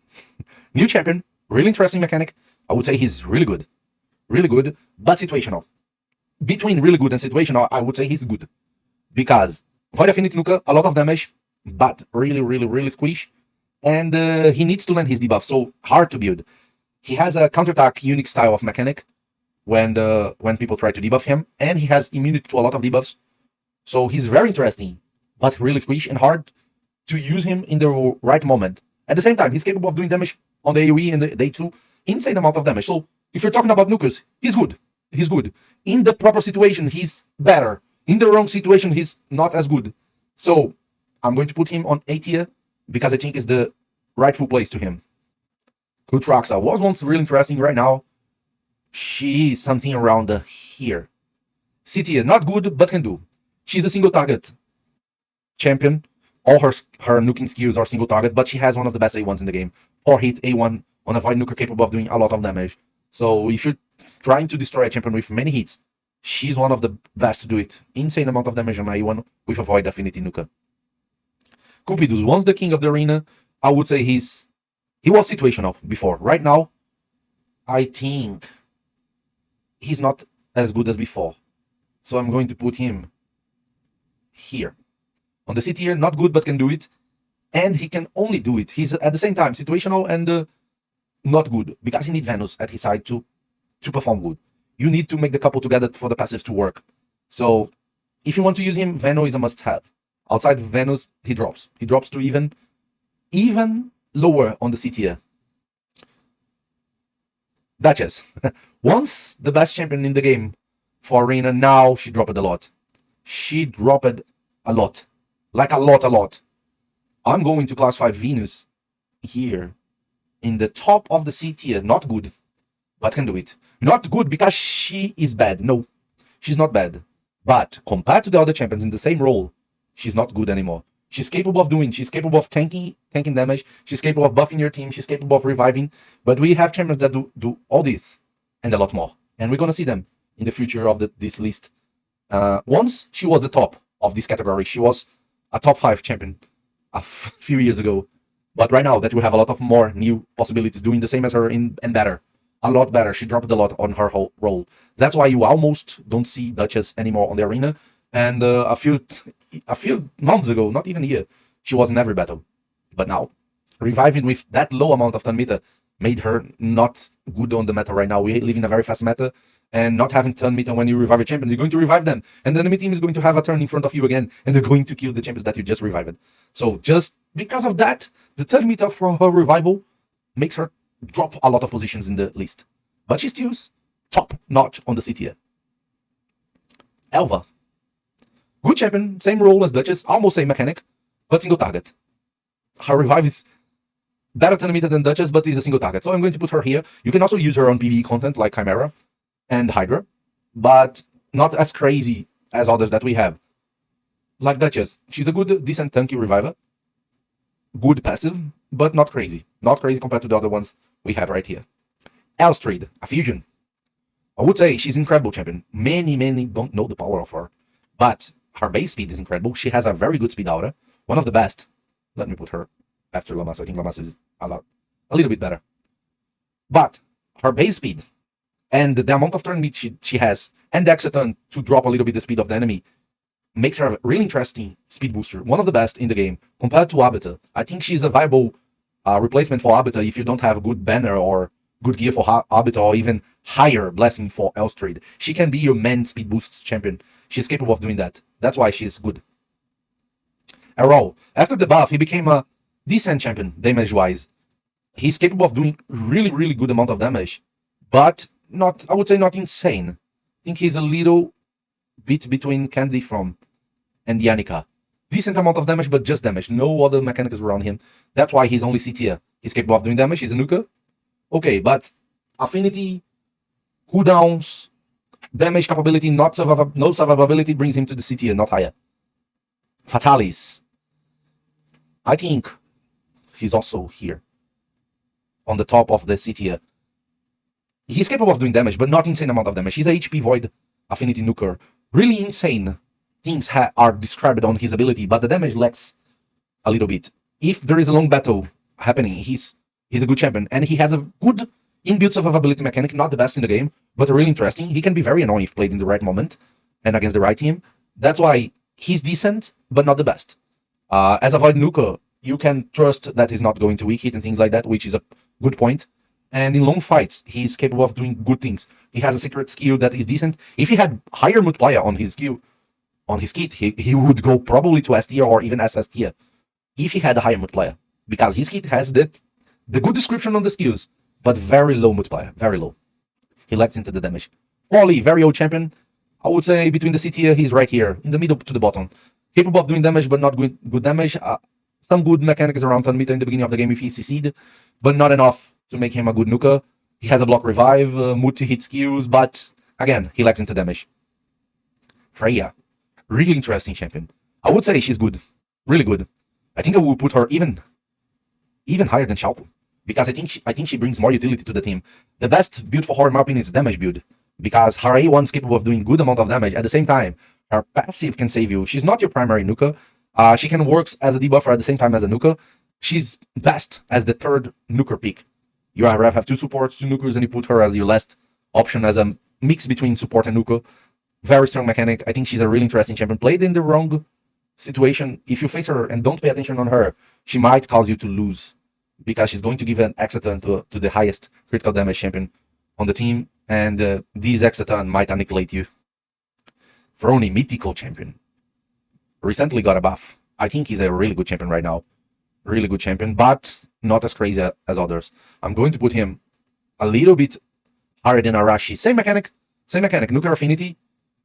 New champion, really interesting mechanic. I would say he's really good. Really good, but situational. Between really good and situational, I would say he's good. Because Void Affinity Nuker, a lot of damage, but really squish. And he needs to land his debuff, so hard to build. He has a counterattack unique style of mechanic when people try to debuff him, and he has immunity to a lot of debuffs. So he's very interesting, but really squish and hard to use him in the right moment. At the same time, he's capable of doing damage on the AoE and the Day 2, insane amount of damage. So if you're talking about nukers, he's good. He's good. In the proper situation, he's better. In the wrong situation, he's not as good. So I'm going to put him on A tier, because I think it's the rightful place to him. Kutraxa was once really interesting. Right now, she's something around here. C tier, not good, but can do. She's a single target champion. All her nuking skills are single target, but she has one of the best A1s in the game. 4-hit A1 on a Void Nuker capable of doing a lot of damage. So if you're trying to destroy a champion with many hits, she's one of the best to do it. Insane amount of damage on A1 with a Void Affinity Nuker. Cupidus, once the king of the arena, I would say he was situational before. Right now, I think he's not as good as before. So I'm going to put him here. On the C tier, not good, but can do it. And he can only do it. He's at the same time situational and not good, because he needs Venus at his side to perform good. You need to make the couple together for the passive to work. So if you want to use him, Venus is a must-have. Outside Venus, he drops. He drops to even lower on the C tier. Duchess. Once the best champion in the game for Arena, now she dropped a lot. She dropped a lot. Like a lot. I'm going to classify Venus here in the top of the C tier. Not good, but can do it. Not good because she is bad. No, she's not bad. But compared to the other champions in the same role, she's not good anymore. She's capable of tanking damage. She's capable of buffing your team. She's capable of reviving. But we have champions that do all this and a lot more. And we're gonna see them in the future of this list. Once she was the top of this category, she was a top 5 champion a few years ago. But right now that we have a lot of more new possibilities doing the same as her and better, a lot better. She dropped a lot on her whole role. That's why you almost don't see Duchess anymore on the arena. And a few months ago, not even a year, she was in every battle. But now, reviving with that low amount of turn meter made her not good on the meta right now. We live in a very fast meta, and not having turn meter when you revive a champion, you're going to revive them. And the enemy team is going to have a turn in front of you again, and they're going to kill the champions that you just revived. So just because of that, the turn meter from her revival makes her drop a lot of positions in the list. But she's still top notch on the C tier. Elva. Good champion, same role as Duchess, almost same mechanic, but single target. Her revive is better turn meter than Duchess, but is a single target. So I'm going to put her here. You can also use her on PvE content like Chimera and Hydra, but not as crazy as others that we have. Like Duchess, she's a good, decent tanky reviver. Good passive, but not crazy. Not crazy compared to the other ones we have right here. Elstrade, a fusion. I would say she's an incredible champion. Many don't know the power of her, but her base speed is incredible. She has a very good speed aura, one of the best. Let me put her after Lamasu. I think Lamasu is a little bit better. But her base speed and the amount of turn meat she has, and the extra turn to drop a little bit the speed of the enemy, makes her a really interesting speed booster. One of the best in the game compared to Arbiter. I think she's a viable replacement for Arbiter if you don't have good banner or good gear for Arbiter, or even higher blessing for Elstrade. She can be your main speed boost champion. She's capable of doing that. That's why she's good. Errol, after the buff, he became a decent champion, damage-wise. He's capable of doing really good amount of damage, but not, I would say, not insane. I think he's a little bit between Candy From and Yannicka. Decent amount of damage, but just damage. No other mechanics around him. That's why he's only C tier. He's capable of doing damage. He's a nuker. Okay, but affinity, cooldowns, damage capability, no survivability brings him to the C tier, not higher. Fatalis. I think he's also here on the top of the C tier. He's capable of doing damage, but not insane amount of damage. He's a HP void affinity nuker. Really insane things are described on his ability, but the damage lacks a little bit. If there is a long battle happening, he's a good champion, and he has a good inbuilt survivability mechanic, not the best in the game, but really interesting. He can be very annoying if played in the right moment and against the right team. That's why he's decent, but not the best. As a void nuker, you can trust that he's not going to weak hit and things like that, which is a good point. And in long fights, he's capable of doing good things. He has a secret skill that is decent. If he had higher multiplier on his skill, on his kit, he would go probably to S tier or even SS tier if he had a higher multiplier, because his kit has the good description on the skills, but very low multiplier, very low. He lacks into the damage. Folly, very old champion. I would say between the C tier, he's right here, in the middle to the bottom. Capable of doing damage, but not good damage. Some good mechanics around turn meter in the beginning of the game if he CC'd, but not enough to make him a good nuker. He has a block revive, multi-hit skills, but again, he lacks into damage. Freya, really interesting champion. I would say she's good, really good. I think I will put her even higher than Xiaopu, because I think she brings more utility to the team. The best build for her, in my opinion, is damage build, because her A1 is capable of doing good amount of damage. At the same time, her passive can save you. She's not your primary nuker. She can work as a debuffer at the same time as a nuker. She's best as the third nuker pick. You have two supports, two nukers, and you put her as your last option as a mix between support and nuker. Very strong mechanic. I think she's a really interesting champion. Played in the wrong situation, if you face her and don't pay attention on her, she might cause you to lose, because she's going to give an extra turn to the highest critical damage champion on the team, and this extra turn might annihilate you. Frony, mythical champion. Recently got a buff. I think he's a really good champion right now. Really good champion, but not as crazy as others. I'm going to put him a little bit higher than Arashi. Same mechanic. Nuker affinity.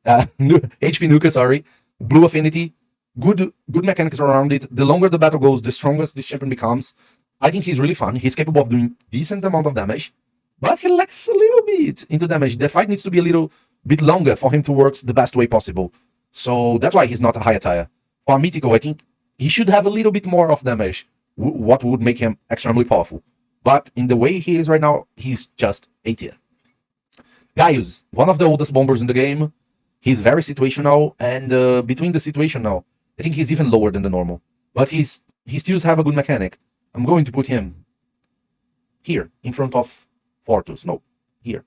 HP nuker, sorry. Blue affinity. Good mechanics around it. The longer the battle goes, the strongest this champion becomes. I think he's really fun. He's capable of doing decent amount of damage, but he lacks a little bit into damage. The fight needs to be a little bit longer for him to work the best way possible. So that's why he's not a higher tier. For Mythical, I think he should have a little bit more of damage, what would make him extremely powerful. But in the way he is right now, he's just A tier. Gaius, one of the oldest bombers in the game. He's very situational, and between the situational, I think he's even lower than the normal. But he still have a good mechanic. I'm going to put him here, in front of Fortus. No, here.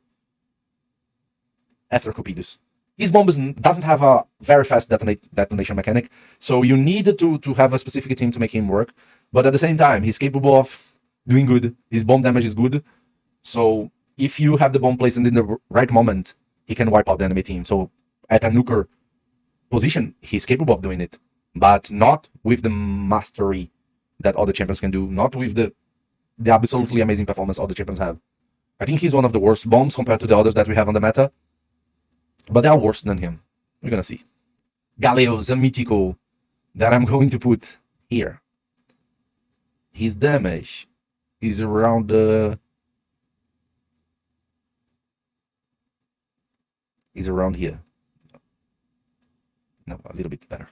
After Cupidus. His bomb doesn't have a very fast detonation mechanic, so you need to have a specific team to make him work. But at the same time, he's capable of doing good. His bomb damage is good. So if you have the bomb placed in the right moment, he can wipe out the enemy team. So at a nuker position, he's capable of doing it, but not with the mastery that other champions can do, not with the absolutely amazing performance other champions have. I think he's one of the worst bombs compared to the others that we have on the meta, but they are worse than him. We're gonna see. Galeos, a mythical that I'm going to put here. His damage is around is around here. No, a little bit better.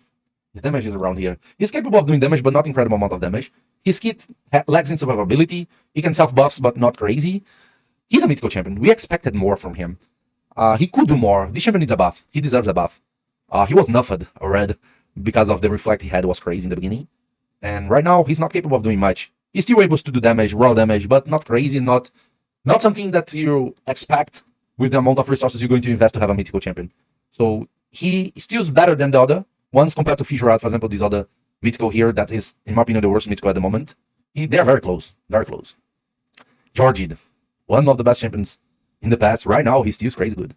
His damage is around here. He's capable of doing damage, but not incredible amount of damage. His kit lacks in survivability. He can self-buffs, but not crazy. He's a mythical champion. We expected more from him. He could do more. This champion needs a buff. He deserves a buff. He was nerfed already because of the reflect he had was crazy in the beginning. And right now, he's not capable of doing much. He's still able to do damage, raw damage, but not crazy, not something that you expect with the amount of resources you're going to invest to have a mythical champion. So he still is better than the other ones compared to Fisher, for example, this other mythical here that is, in my opinion, the worst mythical at the moment. They are very close, very close. Georgid, one of the best champions in the past. Right now, he's still crazy good.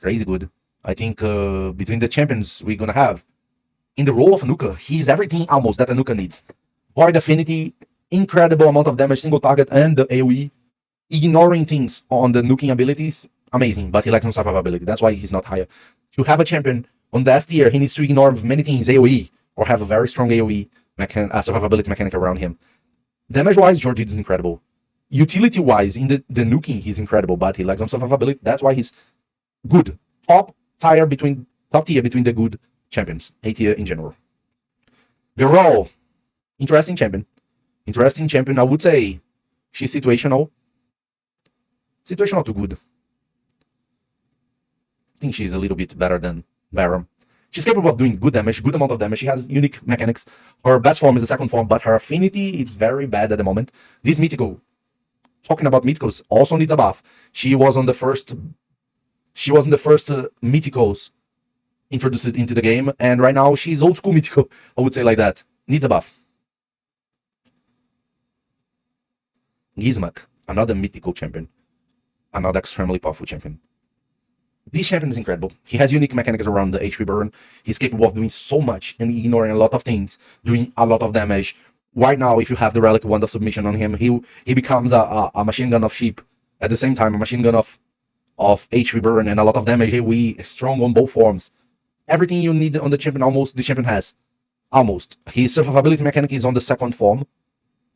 Crazy good. I think between the champions we're going to have, in the role of a nuker, he's everything almost that a nuker needs. Void affinity, incredible amount of damage, single target, and the AoE. Ignoring things on the nuking abilities, amazing, but he lacks on survivability. That's why he's not higher. To have a champion on the S tier, he needs to ignore many things, AoE, or have a very strong AoE survivability mechanic around him. Damage-wise, Georgid is incredible. Utility-wise, in the nuking, he's incredible, but he lacks on survivability. That's why he's good. Top tier between the good champions. A tier in general. Geralt, interesting champion. Interesting champion, I would say. She's situational. Situational to good. I think she's a little bit better than Baron. She's capable of doing good damage, good amount of damage. She has unique mechanics. Her best form is the second form, but her affinity is very bad at the moment. This mythical, talking about mythicals, also needs a buff. She was on the first mythicals introduced into the game, and right now she's old school mythical, I would say like that. Needs a buff. Gizmak, another mythical champion. Another extremely powerful champion. This champion is incredible. He has unique mechanics around the HP burn. He's capable of doing so much and ignoring a lot of things, doing a lot of damage. Right now, if you have the Relic Wand of Submission on him, he becomes a machine gun of sheep. At the same time, a machine gun of HP burn and a lot of damage. AoE, strong on both forms. Everything you need on the champion, almost, the champion has. Almost. His survivability mechanic is on the second form.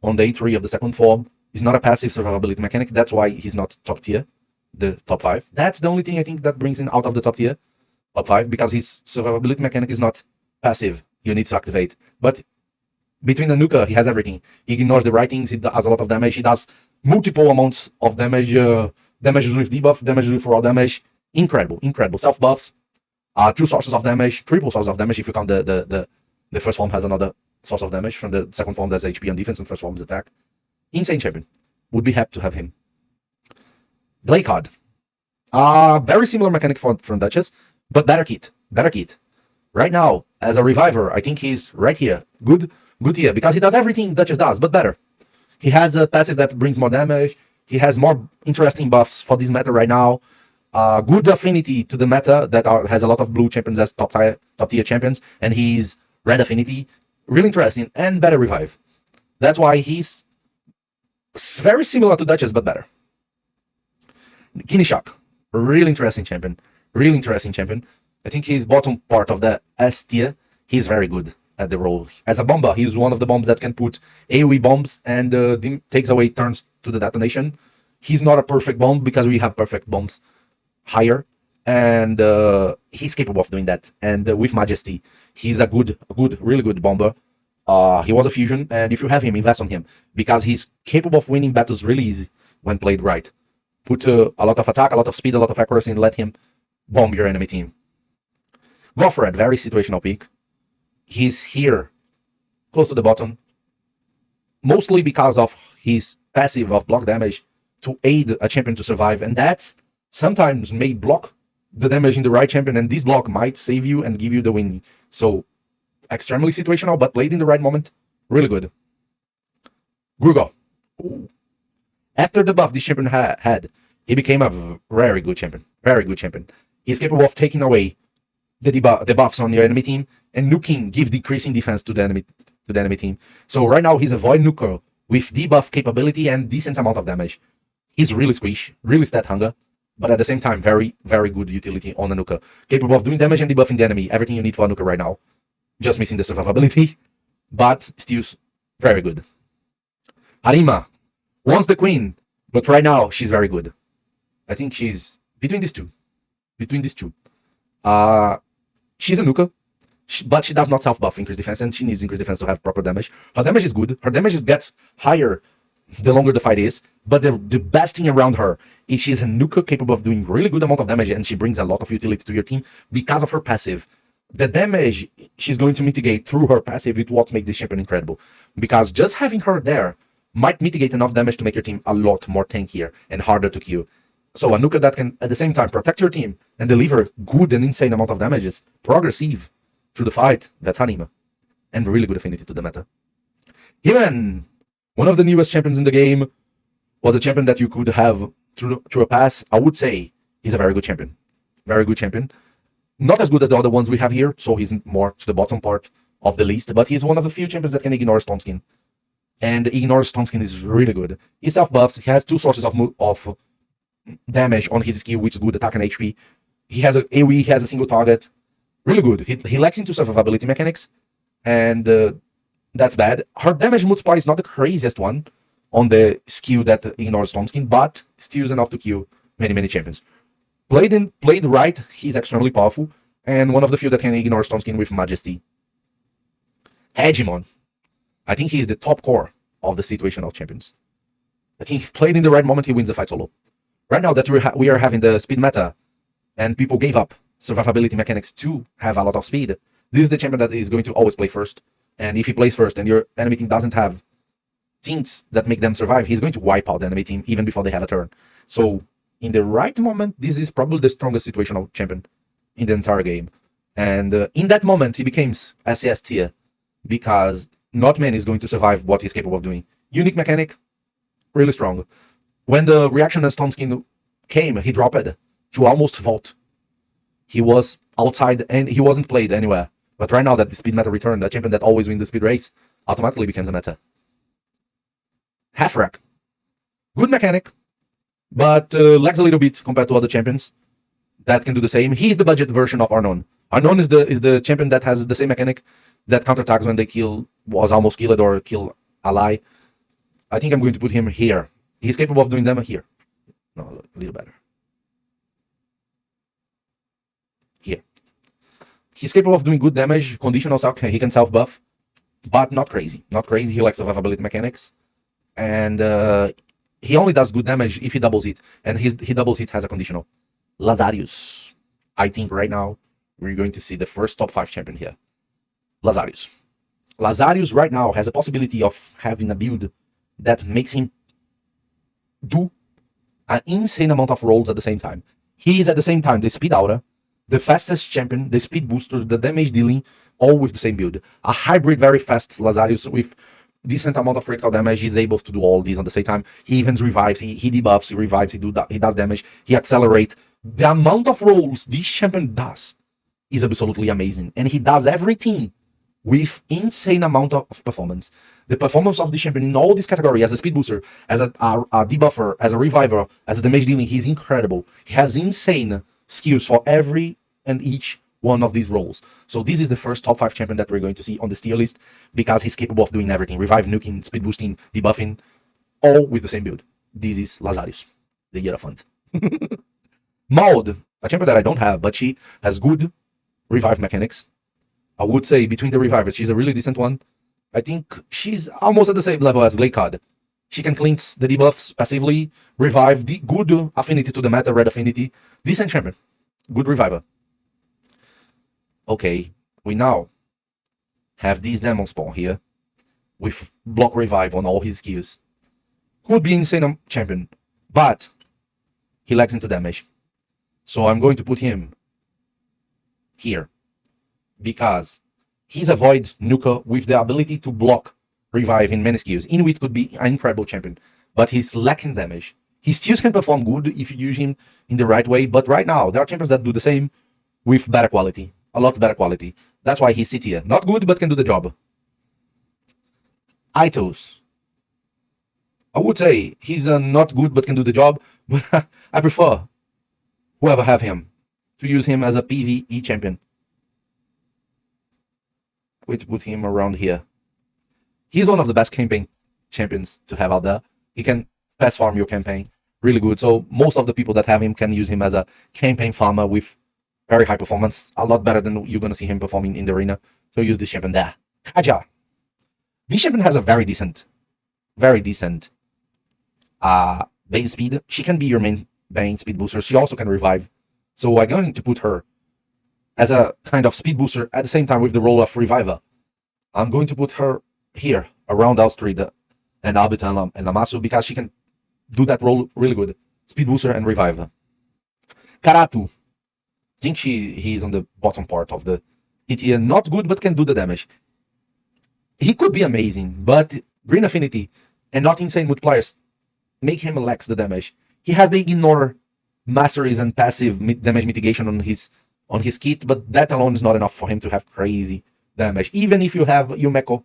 On the A3 of the second form. He's not a passive survivability mechanic. That's why he's not top tier. The top 5. That's the only thing I think that brings him out of the top tier. Top 5. Because his survivability mechanic is not passive. You need to activate. But between the nuker, he has everything. He ignores the right things. He does a lot of damage. He does multiple amounts of damage. Damages with debuff. Damages with raw damage. Incredible. Incredible. Self buffs. 2 sources of damage. Triple sources of damage if you count the first form has another source of damage. From the second form, that's HP and defense, and first form is attack. Insane champion. Would be happy to have him. Blackard. Very similar mechanic from Duchess, but better kit. Better kit. Right now, as a reviver, I think he's right here. Good here, because he does everything Duchess does, but better. He has a passive that brings more damage. He has more interesting buffs for this meta right now. Good affinity to the meta that has a lot of blue champions as top tier champions, and he's red affinity. Really interesting, and better revive. That's why he's very similar to Duchess, but better. Guinea Shock. Really interesting champion. Really interesting champion. I think he's bottom part of the S tier. He's very good at the role. As a bomber, he's one of the bombs that can put AoE bombs and takes away turns to the detonation. He's not a perfect bomb because we have perfect bombs higher. And he's capable of doing that. And with Majesty, he's a really good bomber. He was a fusion, and if you have him, invest on him, because he's capable of winning battles really easy when played right. put a lot of attack, a lot of speed, a lot of accuracy, and let him bomb your enemy team. Goffred, very situational pick. He's here, close to the bottom, mostly because of his passive of block damage to aid a champion to survive, and that's sometimes may block the damage in the right champion, and this block might save you and give you the win. So, extremely situational, but played in the right moment, really good. Grugo. After the buff this champion had, he became a very good champion. Very good champion. He's capable of taking away the buffs on your enemy team, and nuking give decreasing defense to the enemy team. So right now he's a void nuker with debuff capability and decent amount of damage. He's really squish, really stat hunger, but at the same time very, very good utility on a nuker. Capable of doing damage and debuffing the enemy. Everything you need for a nuker right now. Just missing the survivability, but still very good. Harima, once the queen, but right now she's very good. I think she's between these two. She's a nuker, but she does not self-buff increase defense, and she needs increased defense to have proper damage. Her damage is good. Her damage gets higher the longer the fight is, but the best thing around her is she's a nuker capable of doing really good amount of damage, and she brings a lot of utility to your team because of her passive. The damage she's going to mitigate through her passive is what makes this champion incredible, because just having her there might mitigate enough damage to make your team a lot more tankier and harder to kill. So a nuker that can at the same time protect your team and deliver good and insane amount of damages, progressive through the fight, that's Harima. And really good affinity to the meta. He-Man, one of the newest champions in the game, was a champion that you could have through a pass. I would say he's a very good champion. Very good champion. Not as good as the other ones we have here, so he's more to the bottom part of the list, but he's one of the few champions that can ignore Stone Skin. And ignore Stone Skin is really good. He self-buffs, he has two sources of damage on his skill, which is good attack and HP. He has a AoE, he has a single target. Really good. He lacks into survivability mechanics, and that's bad. Her damage multiplier is not the craziest one on the skill that ignores Stone Skin, but still is enough to kill many champions. Played right, he's extremely powerful, and one of the few that can ignore Stone Skin with majesty. Hegemon. I think he's the top core of the situational champions. I think played in the right moment, he wins the fight solo. Right now that we are having the speed meta, and people gave up survivability mechanics to have a lot of speed, this is the champion that is going to always play first. And if he plays first and your enemy team doesn't have things that make them survive, he's going to wipe out the enemy team even before they have a turn. So in the right moment, this is probably the strongest situational champion in the entire game. And in that moment, he becomes SES tier, because not many is going to survive what he's capable of doing. Unique mechanic, really strong. When the reaction and Stone Skin came, he dropped to almost vault. He was outside and he wasn't played anywhere. But right now that the speed meta returned, a champion that always wins the speed race automatically becomes a meta. Half-rack. Good mechanic, but lags a little bit compared to other champions that can do the same. He's the budget version of Arnon. Arnon is the champion that has the same mechanic that counterattacks when they was almost killed or kill ally. I think I'm going to put him here. He's capable of doing damage here. No, a little better. Here. He's capable of doing good damage, conditional self, he can self-buff, but not crazy. Not crazy, he likes survivability mechanics. And he only does good damage if he doubles it. And he doubles it has a conditional. Lazarius. I think right now we're going to see the first top 5 champion here. Lazarius. Lazarius right now has a possibility of having a build that makes him do an insane amount of rolls at the same time. He is at the same time the speed aura, the fastest champion, the speed boosters, the damage dealing, all with the same build. A hybrid, very fast Lazarius with decent amount of critical damage. He's able to do all these at the same time. He even revives, he debuffs, he revives, he does damage, he accelerates. The amount of rolls this champion does is absolutely amazing. And he does everything with insane amount of performance. The performance of the champion in all this category, as a speed booster, as a debuffer, as a reviver, as a damage dealing, he's incredible. He has insane skills for every and each one of these roles. So this is the first top 5 champion that we're going to see on the tier list, because he's capable of doing everything. Revive, nuking, speed boosting, debuffing, all with the same build. This is Lazarius, the Hierophant. Maud, a champion that I don't have, but she has good revive mechanics. I would say between the revivers, she's a really decent one. I think she's almost at the same level as Glaykard. She can cleanse the debuffs passively, revive, the good affinity to the meta, red affinity. Decent champion. Good reviver. Okay, we now have this demon spawn here with block revive on all his skills. Could be insane champion, but he lacks into damage. So I'm going to put him here because he's a void nuker with the ability to block revive in many skills. Inuit could be an incredible champion, but he's lacking damage. He still can perform good if you use him in the right way, but right now there are champions that do the same with better quality, a lot better quality. That's why he's C tier. Not good, but can do the job. Itos. I would say he's not good, but can do the job, but I prefer whoever have him to use him as a PvE champion. Wait to put him around here. He's one of the best campaign champions to have out there. He can fast farm your campaign really good. So most of the people that have him can use him as a campaign farmer with very high performance, a lot better than you're going to see him performing in the arena. So use this champion there. Kaja. This champion has a very decent base speed. She can be your main speed booster. She also can revive. So I'm going to put her as a kind of speed booster at the same time with the role of reviver. I'm going to put her here around Alstrid and Albitan and Lamasu because she can do that role really good. Speed booster and reviver. Karatu. I think he's on the bottom part of the CT and not good, but can do the damage. He could be amazing, but green affinity and not insane multipliers make him lacks the damage. He has the ignore masteries and passive damage mitigation on his kit, but that alone is not enough for him to have crazy damage. Even if you have Yumeko,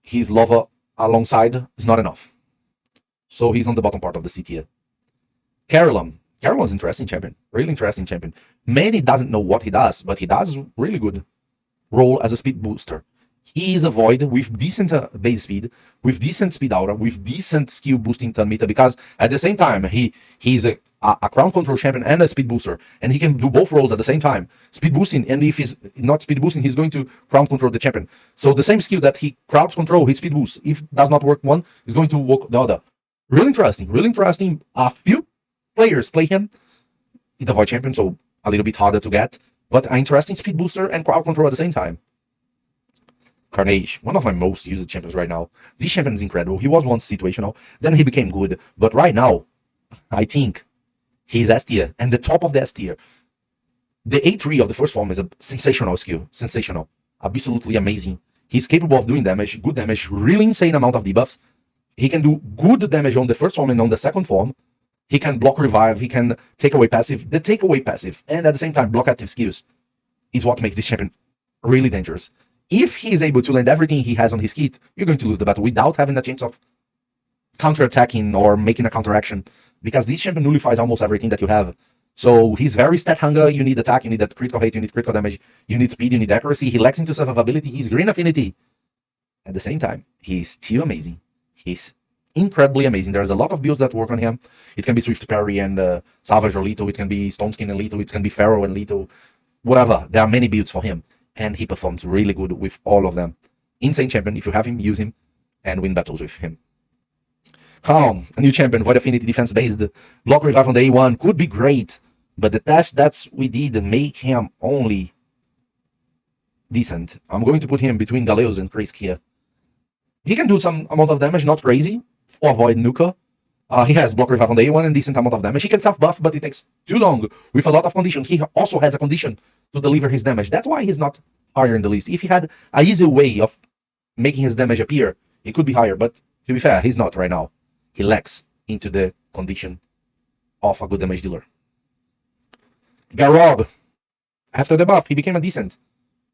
his lover alongside, is not enough. So he's on the bottom part of the CT. Carolum. Carolum's interesting champion, really interesting champion. Many doesn't know what he does, but he does really good role as a speed booster. He is a void with decent base speed, with decent speed aura, with decent skill boosting turn meter, because at the same time, he's a crown control champion and a speed booster, and he can do both roles at the same time. Speed boosting, and if he's not speed boosting, he's going to crown control the champion. So the same skill that he crowd control, his speed boost, if does not work one, is going to work the other. Really interesting, really interesting. A few players play him. It's a void champion, so a little bit harder to get, but an interesting speed booster and crowd control at the same time. Carnage, one of my most used champions right now. This champion is incredible. He was once situational, then he became good, but right now, I think he's S tier, and the top of the S tier. The A3 of the first form is a sensational skill, sensational, absolutely amazing. He's capable of doing damage, good damage, really insane amount of debuffs. He can do good damage on the first form and on the second form. He can block revive, he can take away passive. The take away passive, and at the same time block active skills, is what makes this champion really dangerous. If he is able to land everything he has on his kit, you're going to lose the battle without having a chance of counter-attacking or making a counteraction, because this champion nullifies almost everything that you have. So he's very stat hunger. You need attack, you need that critical hit, you need critical damage, you need speed, you need accuracy. He lacks into survivability, he's green affinity. At the same time, he's still amazing. He's incredibly amazing. There's a lot of builds that work on him. It can be Swift Parry and Salvage or Lethal, it can be Stone Skin and Lethal, it can be Pharaoh and Lethal, whatever. There are many builds for him, and he performs really good with all of them. Insane champion. If you have him, use him and win battles with him. Calm, a new champion, Void Affinity defense based, block revive on the A1 could be great, but the test that we did make him only decent. I'm going to put him between Galeos and Krisk here. He can do some amount of damage, not crazy, for Void Nuker. He has block revive on the A1 and decent amount of damage. He can self-buff, but it takes too long with a lot of condition. He also has a condition to deliver his damage. That's why he's not higher in the list. If he had a easy way of making his damage appear, he could be higher, but to be fair, he's not right now. He lacks into the condition of a good damage dealer. Garog. After the buff, he became a decent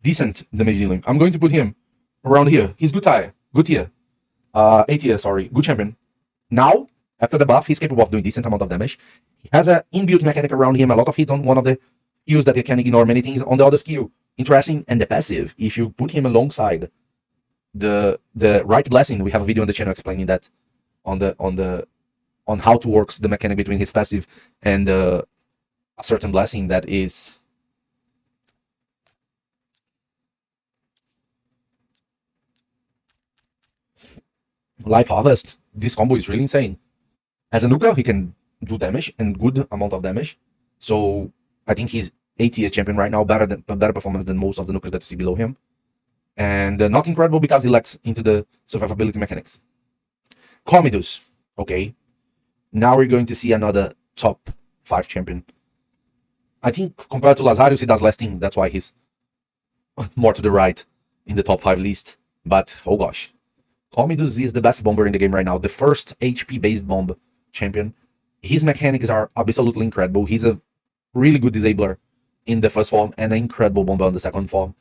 damage dealing. I'm going to put him around here. He's good tier. Good tier. A tier, sorry. Good champion. Now, after the buff, he's capable of doing decent amount of damage. He has an inbuilt mechanic around him, a lot of hits on one of the skills that he can ignore many things on the other skill. Interesting, and the passive. If you put him alongside the right blessing, we have a video on the channel explaining that on how to work the mechanic between his passive and a certain blessing that is Life Harvest, this combo is really insane. As a nuker, he can do damage and good amount of damage. So I think he's A tier champion right now, better performance than most of the nukers that you see below him. And not incredible because he lacks into the survivability mechanics. Comidus, okay. Now we're going to see another top 5 champion. I think compared to Lazarius, he does less thing. That's why he's more to the right in the top 5 list. But, oh gosh. Comidus is the best bomber in the game right now. The first HP-based bomb champion. His mechanics are absolutely incredible. He's a really good disabler in the first form and an incredible bomber on the second form.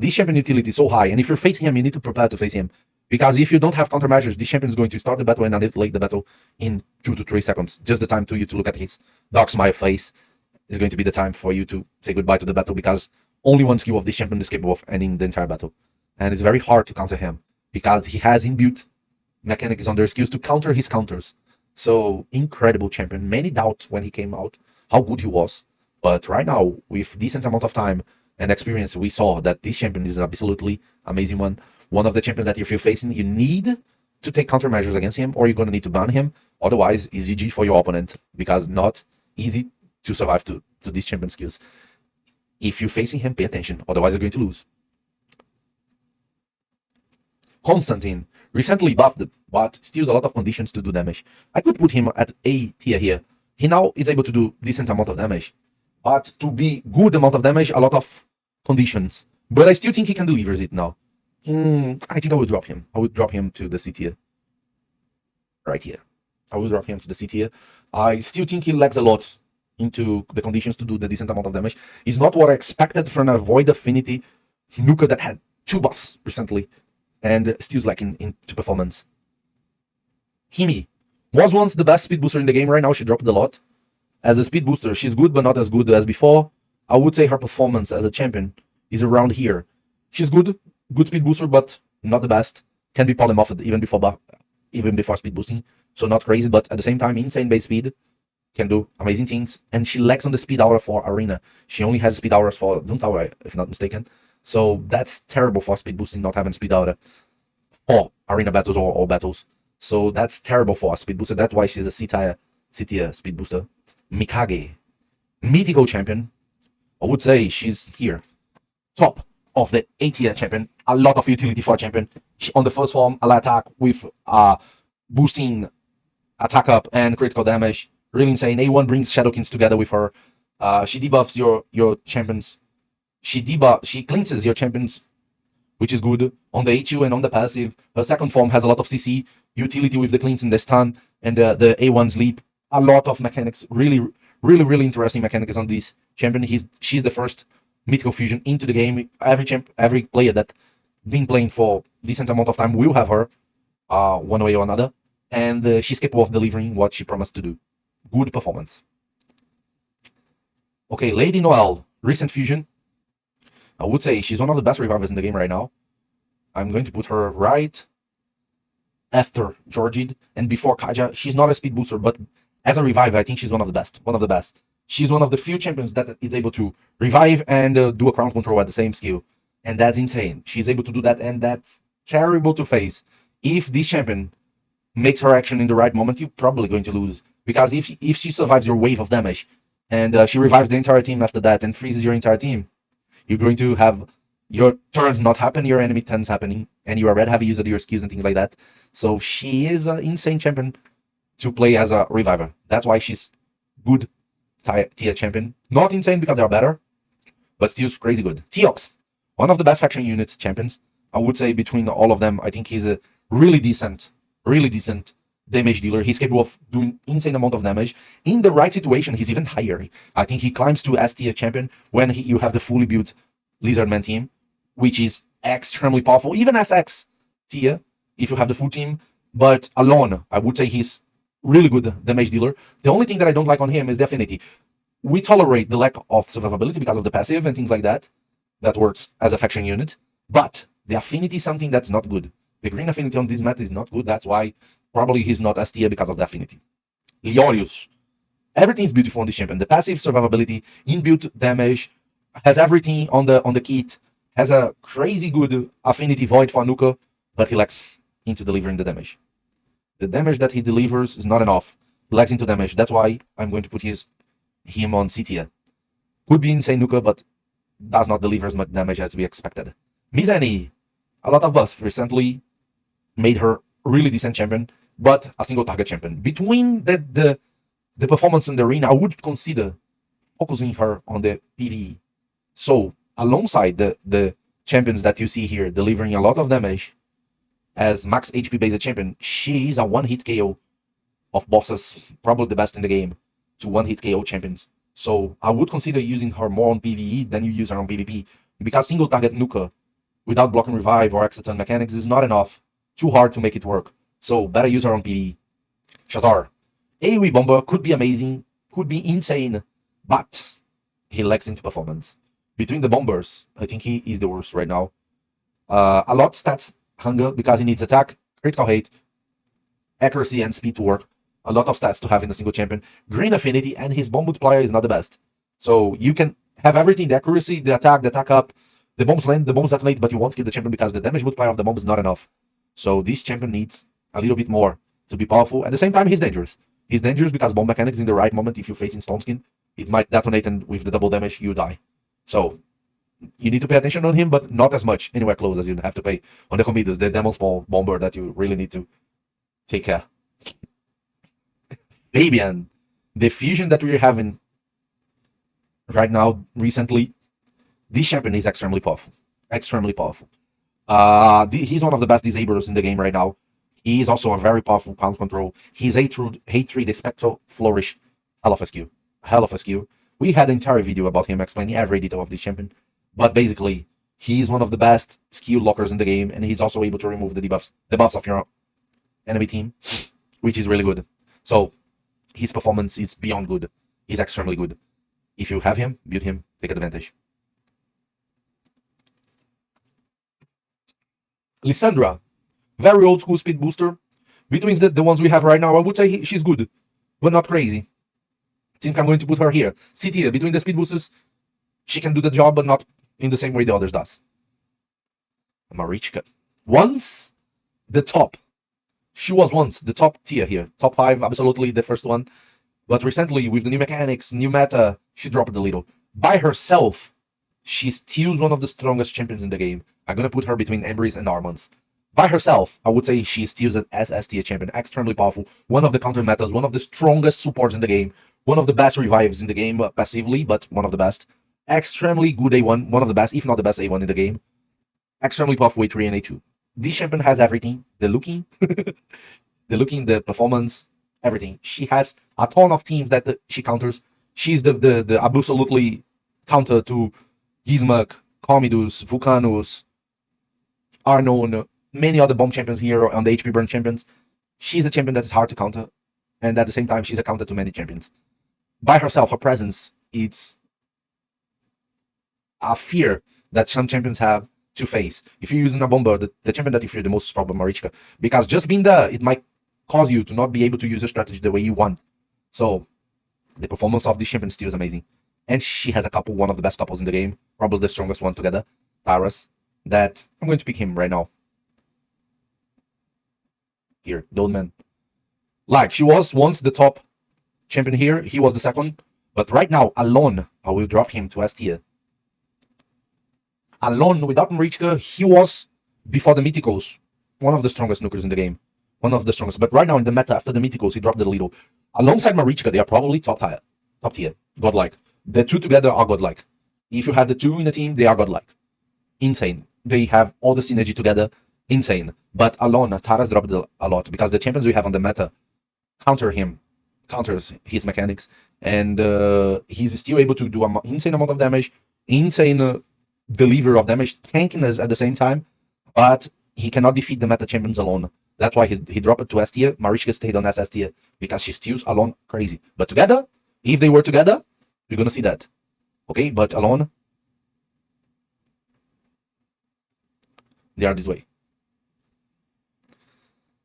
This champion utility is so high, and if you're facing him, you need to prepare to face him. Because if you don't have countermeasures, this champion is going to start the battle and annihilate the battle in 2 to 3 seconds. Just the time to you to look at his dark smile face is going to be the time for you to say goodbye to the battle, because only one skill of this champion is capable of ending the entire battle. And it's very hard to counter him, because he has inbuilt mechanics on their skills to counter his counters. So, incredible champion. Many doubts when he came out how good he was. But right now, with decent amount of time and experience, we saw that this champion is an absolutely amazing one. One of the champions that if you're facing, you need to take countermeasures against him, or you're going to need to ban him. Otherwise, it's GG for your opponent, because not easy to survive to these champion skills. If you're facing him, pay attention. Otherwise, you're going to lose. Constantine, recently buffed, but still a lot of conditions to do damage. I could put him at A tier here. He now is able to do decent amount of damage, but to be good amount of damage, a lot of conditions. But I still think he can deliver it now. I think I would drop him. I would drop him to the C tier. Right here. I will drop him to the C tier. I still think he lacks a lot into the conditions to do the decent amount of damage. It's not what I expected from a Void Affinity nuker that had 2 buffs recently, and still lacking into performance. Himi was once the best speed booster in the game. Right now she dropped a lot. As a speed booster, she's good, but not as good as before. I would say her performance as a champion is around here. She's good speed booster, but not the best. Can be polymorphed even before speed boosting, so not crazy, but at the same time, insane base speed, can do amazing things. And she lacks on the speed aura for arena. She only has speed auras for Doom Tower, if not mistaken. So that's terrible for speed boosting, not having speed aura for arena battles or all battles. So that's terrible for a speed booster. That's why she's a C tier speed booster. Mikage, mythical champion. I would say she's here, top of the A tier champion. A lot of utility for a champion. She, on the first form, a lot attack with boosting attack up and critical damage. Really insane. A1 brings Shadowkins together with her. She debuffs your champions. She cleanses your champions, which is good. On the A2 and on the passive, her second form has a lot of CC utility with the cleanse and the stun and the A1 sleep. A lot of mechanics. Really interesting mechanics on this champion. She's the first mythical fusion into the game. Every player that been playing for decent amount of time will have her, one way or another. And she's capable of delivering what she promised to do. Good performance. Okay, Lady Noelle, recent fusion. I would say she's one of the best revivers in the game right now. I'm going to put her right after Georgid and before Kaja. She's not a speed booster, but as a reviver, I think she's one of the best. She's one of the few champions that is able to revive and do a crown control at the same skill. And that's insane. She's able to do that, and that's terrible to face. If this champion makes her action in the right moment, you're probably going to lose. Because if she survives your wave of damage, and she revives the entire team after that and freezes your entire team, you're going to have your turns not happen, your enemy turns happening, and you are red heavy user your skills and things like that. So she is an insane champion to play as a reviver. That's why she's good tier champion. Not insane because they are better, but still crazy good. Teox, one of the best faction unit champions. I would say between all of them, I think he's a really decent damage dealer. He's capable of doing insane amount of damage. In the right situation, he's even higher. I think he climbs to S tier champion when you have the fully built Lizardman team, which is extremely powerful. Even SX tier, if you have the full team. But alone, I would say he's really good damage dealer. The only thing that I don't like on him is the affinity. We tolerate the lack of survivability because of the passive and things like that. That works as a faction unit. But the affinity is something that's not good. The green affinity on this meta is not good. That's why probably he's not S tier because of the affinity. Leorius. Everything is beautiful on this champion. The passive survivability, inbuilt damage, has everything on the kit, has a crazy good affinity void for nuker, but he lacks into delivering the damage. The damage that he delivers is not enough. He lacks into damage. That's why I'm going to put him on C tier. Could be insane nuker, but does not deliver as much damage as we expected. Mizani, a lot of buffs recently made her really decent champion, but a single target champion. Between the performance in the arena, I would consider focusing her on the PvE. So alongside the champions that you see here delivering a lot of damage as max HP based champion, she is a one-hit KO of bosses, probably the best in the game, to one-hit KO champions. So I would consider using her more on PvE than you use her on PvP, because single target nuker without blocking revive or exit mechanics is not enough. Too hard to make it work. So better use her on PvE. Shazar. AoE bomber could be amazing, could be insane, but he lacks into performance. Between the bombers, I think he is the worst right now. A lot stats hunger because he needs attack, critical hit, accuracy, and speed to work. A lot of stats to have in a single champion. Green affinity, and his bomb multiplier is not the best. So you can have everything, the accuracy, the attack up, the bombs land, the bombs detonate, but you won't kill the champion because the damage multiplier of the bomb is not enough. So this champion needs a little bit more to be powerful. At the same time, he's dangerous. He's dangerous because bomb mechanics in the right moment, if you're facing Stone Skin, it might detonate, and with the double damage, you die. So you need to pay attention on him, but not as much anywhere close as you have to pay on the Commanders, the Demon's Bomber that you really need to take care. Fabian, the fusion that we're having right now recently, this champion is extremely powerful. Extremely powerful. He's one of the best disablers in the game right now. He is also a very powerful count control. His Hatred, the Spectral Flourish, hell of a skill. Hell of a skill. We had an entire video about him explaining every detail of this champion. But basically, he's one of the best skill lockers in the game, and he's also able to remove the buffs of your enemy team, which is really good. So his performance is beyond good. He's extremely good. If you have him, build him, take advantage. Lissandra, very old school speed booster. Between the ones we have right now, I would say she's good, but not crazy. I think I'm going to put her here. C tier, between the speed boosters, she can do the job, but not in the same way the others does. Marichka. Once the top. She was once the top tier here. Top 5, absolutely the first one. But recently, with the new mechanics, new meta, she dropped a little. By herself, she's still one of the strongest champions in the game. I'm going to put her between Embry's and Armand's. By herself, I would say she's still an SS tier champion. Extremely powerful. One of the counter metas, one of the strongest supports in the game. One of the best revives in the game, passively, but one of the best. Extremely good A1, one of the best, if not the best A1 in the game. Extremely powerful A3 and A2. This champion has everything. The looking, the performance, everything. She has a ton of teams that she counters. She's the absolutely counter to Gizmak, Commodus, Vulcanus, Arnon, many other bomb champions here on the HP burn champions. She's a champion that is hard to counter, and at the same time, she's a counter to many champions. By herself, her presence, it's a fear that some champions have to face. If you're using a bomber, the champion that you fear the most is probably Marichka, because just being there, it might cause you to not be able to use your strategy the way you want. So the performance of this champion still is amazing. And she has a couple, one of the best couples in the game, probably the strongest one together, Taras, that I'm going to pick him right now. Here, the old man. Like, she was once the top champion here, he was the second, but right now, alone, I will drop him to S tier. Alone, without Marichka, he was, before the Mythicals, one of the strongest nukers in the game. One of the strongest. But right now in the meta, after the Mythicals, he dropped a little. Alongside Marichka, they are probably top tier. Godlike. The two together are godlike. If you have the two in the team, they are godlike. Insane. They have all the synergy together. Insane. But alone, Taras dropped a lot, because the champions we have on the meta counters his mechanics, and he's still able to do an insane amount of damage, insane delivery of damage, tanking at the same time, but he cannot defeat the meta champions alone. That's why he dropped it to S tier. Marichka stayed on SS tier, because she steals alone crazy. But together, if they were together, you're gonna see that. Okay, but alone, they are this way.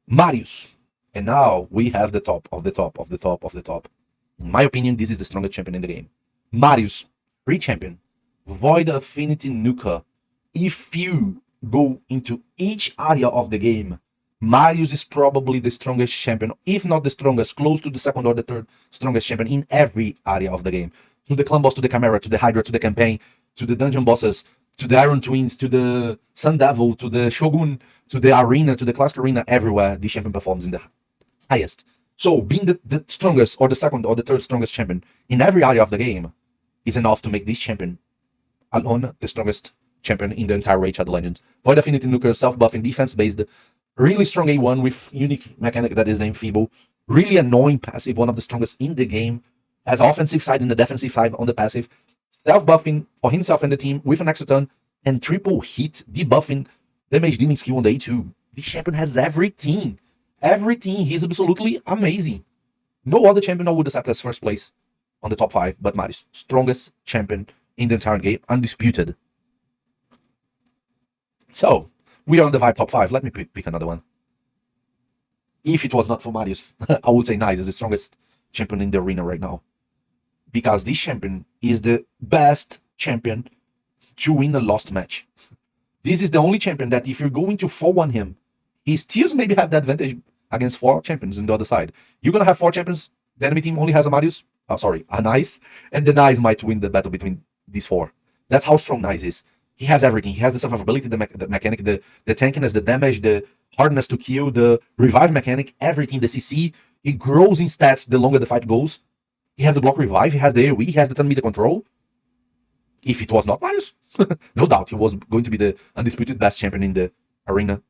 Marius. And now we have the top of the top of the top of the top. In my opinion, this is the strongest champion in the game. Marius, free champion. Void Affinity Nuker. If you go into each area of the game Marius is probably the strongest champion, if not the strongest, close to the second or the third strongest champion in every area of the game. To the clan boss, to the Chimera, to the Hydra, to the campaign, to the dungeon bosses, to the Iron Twins, to the Sun Devil, to the Shogun, to the arena, to the classicarena, everywhere, this champion performs in the highest. So being the strongest or the second or the third strongest champion in every area of the game is enough to make this champion alone the strongest champion in the entire Raid Shadow Legends. Void Affinity Nuker, self-buffing, defense-based, really strong A1 with unique mechanic that is named Feeble, really annoying passive, one of the strongest in the game, has offensive side and the defensive side on the passive, self-buffing for himself and the team with an extra turn, and triple hit, debuffing, damage dealing skill on the A2. This champion has everything. Everything. He's absolutely amazing. No other champion would accept as first place on the top 5, but Marius, strongest champion in the entire game, undisputed. So, we are on the Vibe top 5. Let me pick another one. If it was not for Marius, I would say Nice is the strongest champion in the arena right now. Because this champion is the best champion to win a lost match. This is the only champion that if you're going to 4-1 him, he still maybe have the advantage against 4 champions on the other side. You're going to have 4 champions, the enemy team only has a Marius, a Nice, and the Nice might win the battle between these 4. That's how strong Nice is. He has everything. He has the survivability, the mechanic, the tankiness, the damage, the hardness to kill, the revive mechanic, everything, the CC. He grows in stats the longer the fight goes. He has the block revive, he has the AoE, he has the 10-meter control. If it was not Marius, no doubt he was going to be the undisputed best champion in the arena.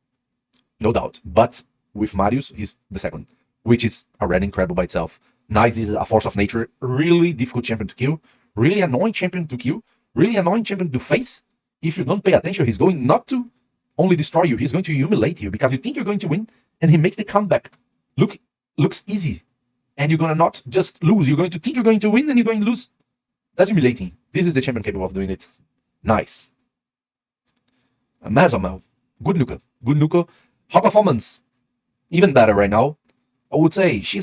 No doubt. But with Marius, he's the second, which is already incredible by itself. Nice is a force of nature, really difficult champion to kill, really annoying champion to kill, really annoying champion to face. If you don't pay attention, he's going not to only destroy you, he's going to humiliate you because you think you're going to win, and he makes the comeback. Looks easy. And you're going to not just lose, you're going to think you're going to win, and you're going to lose. That's humiliating. This is the champion capable of doing it. Nice. Mazomel. Good nuker. Good nuker. Her performance, even better right now. I would say she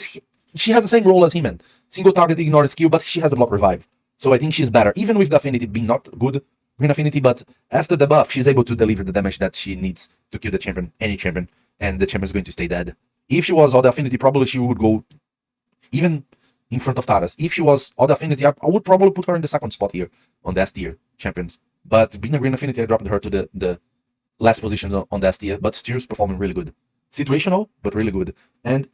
has the same role as He-Man. Single target, ignore skill, but she has the block revive. So I think she's better, even with the affinity being not good, green affinity, but after the buff, she's able to deliver the damage that she needs to kill the champion, any champion, and the champion is going to stay dead. If she was all the affinity, probably she would go even in front of Taras. If she was all the affinity, I would probably put her in the second spot here on the S tier champions. But being a green affinity, I dropped her to the last positions on the S tier, but still performing really good. Situational, but really good. And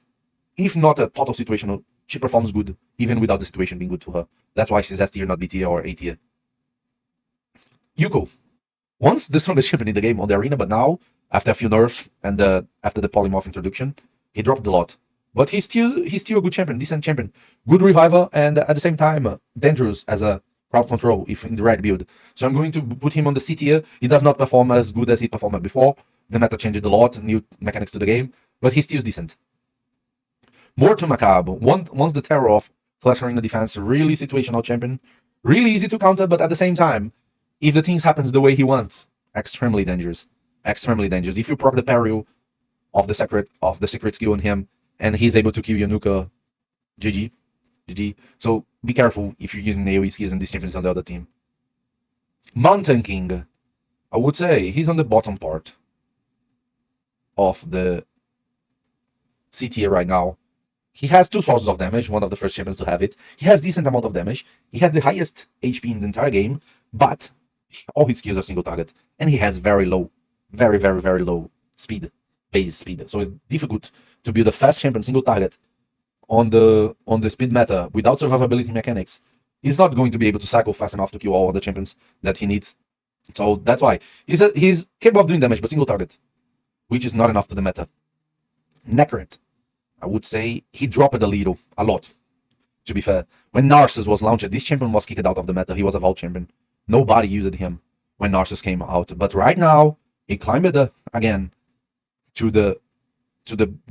if not a total situational, she performs good, even without the situation being good for her. That's why she's S tier, not B tier or A tier. Yuko. Once the strongest champion in the game on the arena, but now, after a few nerfs and after the polymorph introduction, he dropped a lot. But he's still a good champion, decent champion. Good reviver, and at the same time, dangerous as a crowd control, if in the right build. So I'm going to put him on the C tier. He does not perform as good as he performed before. The meta changed a lot, new mechanics to the game, but he's still decent. More to Macabre. Once the terror of classicarena defense, really situational champion. Really easy to counter, but at the same time, if the things happens the way he wants, extremely dangerous. Extremely dangerous. If you proc the parry of the secret skill on him, and he's able to kill your nuker, GG. GG. So be careful if you're using AoE skills and these champions on the other team. Mountain King. I would say he's on the bottom part of the C tier right now. He has 2 sources of damage, one of the first champions to have it. He has decent amount of damage. He has the highest HP in the entire game, but all his skills are single target. And he has very low, very, very, very low speed, base speed. So it's difficult to build a fast champion single target on the speed meta without survivability mechanics. He's not going to be able to cycle fast enough to kill all the champions that he needs. So that's why he's capable of doing damage, but single target, which is not enough to the meta. Necret. I would say he dropped a lot, to be fair. When Narcissus was launched, this champion was kicked out of the meta. He was a vault champion. Nobody used him when Narcissus came out. But right now, he climbed again to the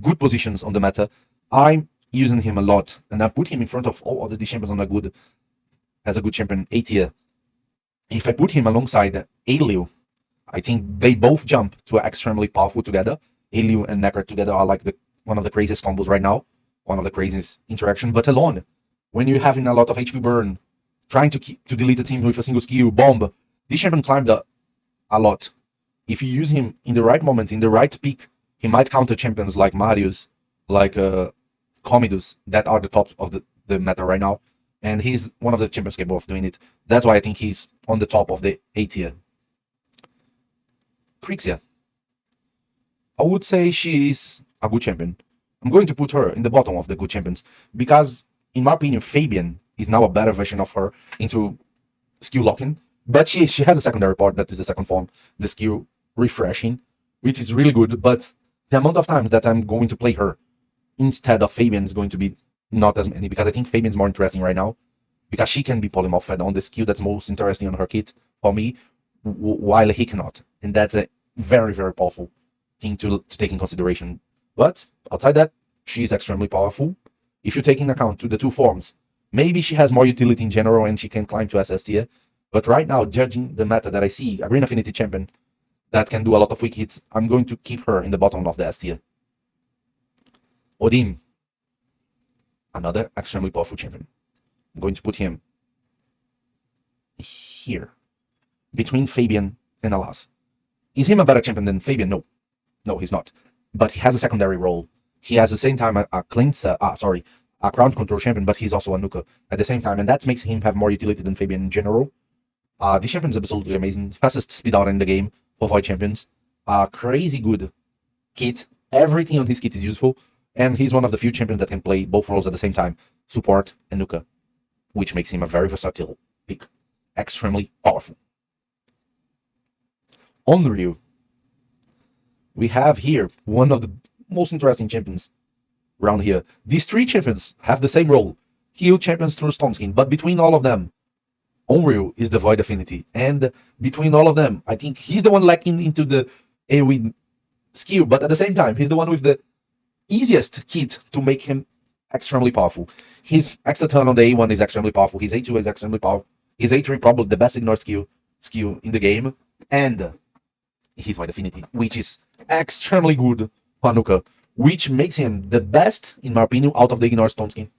good positions on the meta. I'm using him a lot, and I put him in front of all other champions as a good champion, A tier. If I put him alongside Aliu, I think they both jump to extremely powerful together. Aliu and Necret together are like one of the craziest combos right now, one of the craziest interaction. But alone, when you're having a lot of HP burn, trying to delete the team with a single skill, bomb, this champion climbed a lot. If you use him in the right moment, in the right peak, He might counter champions like Marius, like Commodus, that are the top of the meta right now. And he's one of the champions capable of doing it. That's why I think he's on the top of the A tier. Crixia. I would say she's a good champion. I'm going to put her in the bottom of the good champions because, in my opinion, Fabian is now a better version of her into skill locking. But she has a secondary part that is the second form, the skill refreshing, which is really good. But the amount of times that I'm going to play her instead of Fabian is going to be not as many, because I think Fabian's more interesting right now because she can be polymorphed on the skill that's most interesting on her kit for me, while he cannot. And that's a very, very powerful thing to take in consideration. But outside that, she's extremely powerful. If you take in account to the two forms, maybe she has more utility in general and she can climb to SS tier. But right now, judging the meta that I see, a Green Affinity champion that can do a lot of weak hits, I'm going to keep her in the bottom of the S tier. Odin, another extremely powerful champion. I'm going to put him here, between Fabian and Alas. Is him a better champion than Fabian? No. No, he's not. But he has a secondary role. He has at the same time a ground control champion, but he's also a nuker at the same time, and that makes him have more utility than Fabian in general. This champion is absolutely amazing. Fastest speed out in the game for Void champions. Crazy good kit. Everything on his kit is useful, and he's one of the few champions that can play both roles at the same time, support and nuker, which makes him a very versatile pick. Extremely powerful. On Ryu, we have here one of the most interesting champions around here. These three champions have the same role, heal champions through Stone Skin, but between all of them, Onryu is the Void Affinity, and between all of them, I think he's the one lacking into the AoE skill, but at the same time, he's the one with the easiest kit to make him extremely powerful. His extra turn on the A1 is extremely powerful, his A2 is extremely powerful, his A3 probably the best ignore skill in the game, and his Void Affinity, which is extremely good for Nuka, which makes him the best, in my opinion, out of the ignore Stone Skin,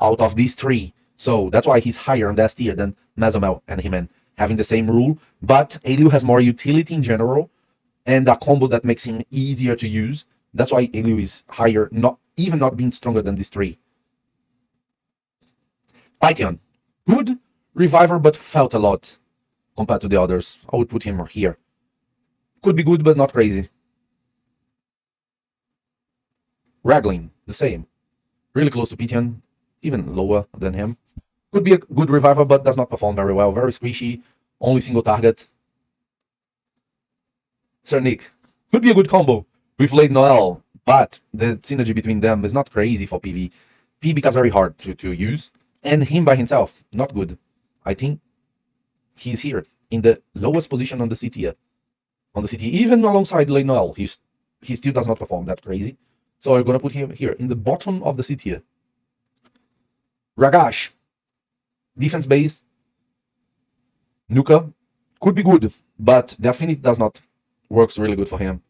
out of these three. So that's why he's higher on the S tier than Mazomel and He-Man, having the same rule. But Eliu has more utility in general, and a combo that makes him easier to use. That's why Eliu is higher, not being stronger than these three. Python, good reviver, but felt a lot compared to the others. I would put him here. Could be good, but not crazy. Raglan, the same. Really close to Python, even lower than him. Could be a good reviver, but does not perform very well. Very squishy, only single target. Sir Nick, could be a good combo with Late Noel, but the synergy between them is not crazy for PV. P becomes very hard to use, and him by himself, not good. I think he's here in the lowest position on the C tier. On the CT, even alongside Late Noel, he still does not perform that crazy. So I'm gonna put him here in the bottom of the C tier. Ragash, defense base, nuker, could be good, but the affinity does not works really good for him.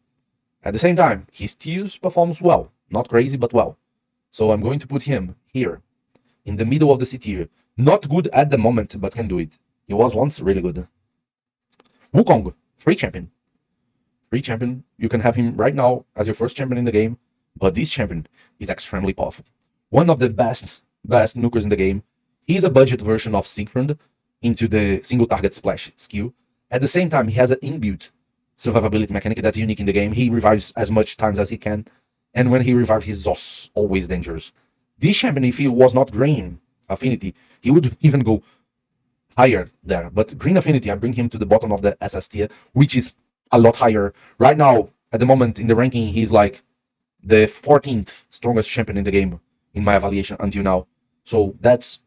At the same time, his steals performs well, not crazy but well. So I'm going to put him here in the middle of the C tier. Not good at the moment, but can do it. He was once really good. Wukong, free champion. Free champion, you can have him right now as your first champion in the game, but this champion is extremely powerful. One of the best nukers in the game. He's a budget version of Siegfried into the single target splash skill. At the same time, he has an inbuilt survivability mechanic that's unique in the game. He revives as much times as he can, and when he revives, he's always dangerous. This champion, if he was not green affinity, he would even go higher there. But green affinity, I bring him to the bottom of the SS tier, which is a lot higher. Right now, at the moment in the ranking, he's like the 14th strongest champion in the game in my evaluation until now. So that's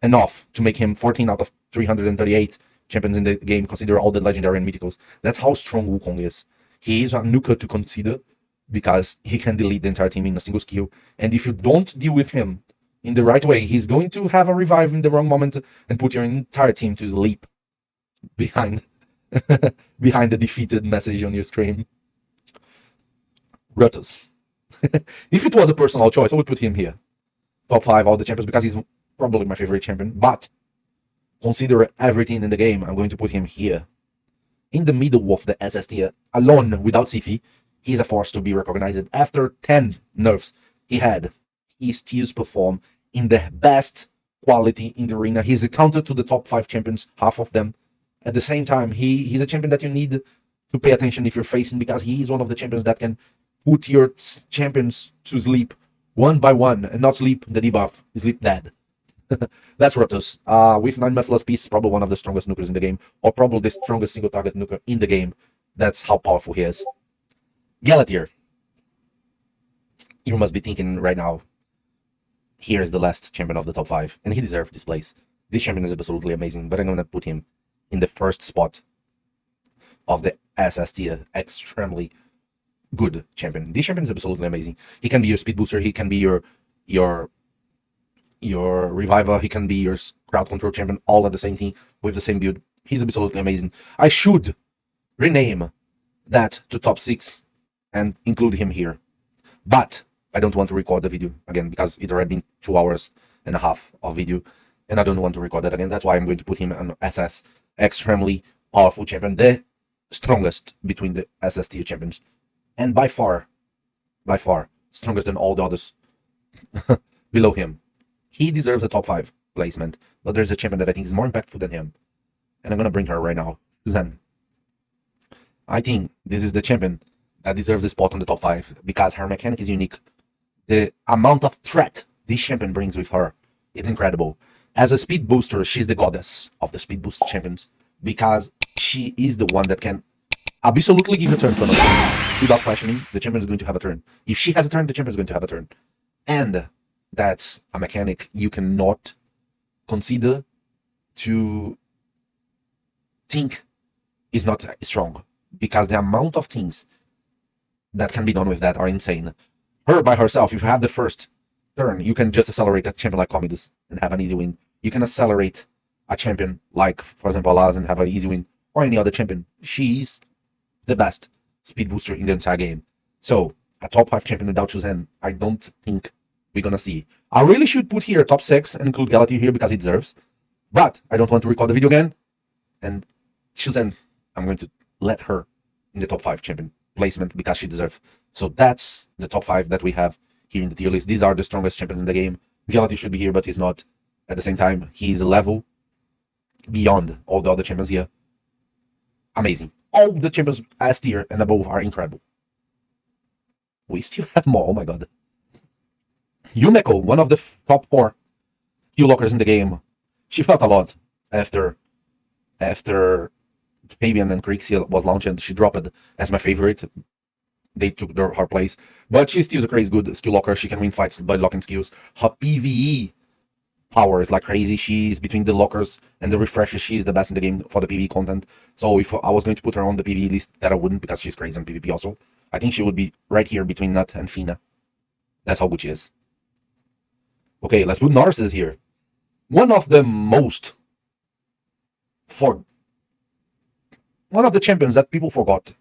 enough to make him 14 out of 338 champions in the game, consider all the legendary and mythicals. That's how strong Wukong is. He is a nuker to consider because he can delete the entire team in a single skill. And if you don't deal with him in the right way, he's going to have a revive in the wrong moment and put your entire team to sleep behind behind the defeated message on your screen. Rutus. If it was a personal choice, I would put him here. Top 5 all the champions because he's probably my favorite champion. But consider everything in the game, I'm going to put him here. In the middle of the SS tier, alone, without Sifi. He's a force to be recognized. After 10 nerfs he still perform in the best quality in the arena. He's accounted to the top 5 champions, half of them. At the same time, he's a champion that you need to pay attention if you're facing, because he is one of the champions that can put your champions to sleep one by one, and not sleep the debuff, sleep dead. That's Rotus. With 9 Merciless Piece, probably one of the strongest nukers in the game, or probably the strongest single target nuker in the game. That's how powerful he is. Galatier. You must be thinking right now, here is the last champion of the top 5, and he deserves this place. This champion is absolutely amazing, but I'm gonna put him in the first spot of the SS tier. Extremely good champion. This champion is absolutely amazing. He can be your speed booster, he can be your reviver, he can be your crowd control champion, all at the same thing with the same build. He's absolutely amazing. I should rename that to top 6 and include him here, but I don't want to record the video again because it's already been 2.5 hours of video, and I don't want to record that again. That's why I'm going to put him on SS. Extremely powerful champion, the strongest between the SS tier champions, and by far strongest than all the others below him. He deserves a top 5 placement, but there's a champion that I think is more impactful than him, and I'm gonna bring her right now. Suzanne. I think this is the champion that deserves a spot on the top 5 because her mechanic is unique. The amount of threat this champion brings with her is incredible. As a speed booster, she's the goddess of the speed boost champions because she is the one that can absolutely give a turn to another. Without questioning, the champion is going to have a turn. If she has a turn, the champion is going to have a turn. And that's a mechanic you cannot consider to think is not strong, because the amount of things that can be done with that are insane. Her by herself, if you have the first turn, you can just accelerate a champion like Commodus and have an easy win. You can accelerate a champion like, for example, Alaz and have an easy win, or any other champion. She's the best speed booster in the entire game. So, a top 5 champion without Suzanne, I don't think we're gonna see. I really should put here top 6 and include Galatier here because he deserves, but I don't want to record the video again. And Suzanne, I'm going to let her in the top 5 champion placement because she deserves. So that's the top 5 that we have here in the tier list. These are the strongest champions in the game. Galatier should be here, but he's not. At the same time, he is a level beyond all the other champions here. Amazing. All the champions S tier and above are incredible. We still have more. Oh my god. Yumeko, one of the top 4 skill lockers in the game. She felt a lot after Fabian and Crixia was launched, and she dropped as my favorite. They took her place, but she's still a crazy good skill locker. She can win fights by locking skills. Her PvE power is like crazy. She's between the lockers and the refreshers. She's the best in the game for the PvE content. So if I was going to put her on the PvE list, that I wouldn't, because she's crazy on PvP also. I think she would be right here between Nut and Fina. That's how good she is. Okay, let's put Narcissus here. One of the champions that people forgot.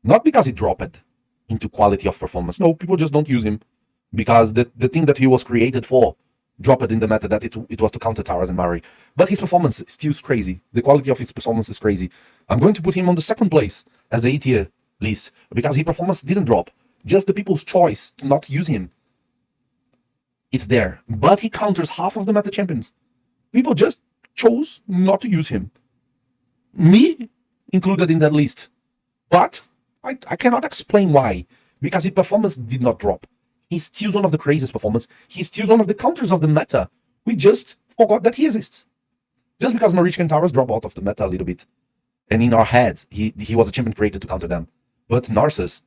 Not because he dropped into quality of performance. No, people just don't use him because the thing that he was created for dropped in the meta, that it was to counter towers and Mari. But his performance is still crazy. The quality of his performance is crazy. I'm going to put him on the 2nd place as the A tier list because his performance didn't drop. Just the people's choice to not use him. It's there. But he counters half of the meta champions. People just chose not to use him. Me included in that list. But I cannot explain why. Because his performance did not drop. He steals one of the craziest performance. He steals one of the counters of the meta. We just forgot that he exists. Just because Marichka and Towers drop out of the meta a little bit. And in our heads, he was a champion created to counter them. But Narcissus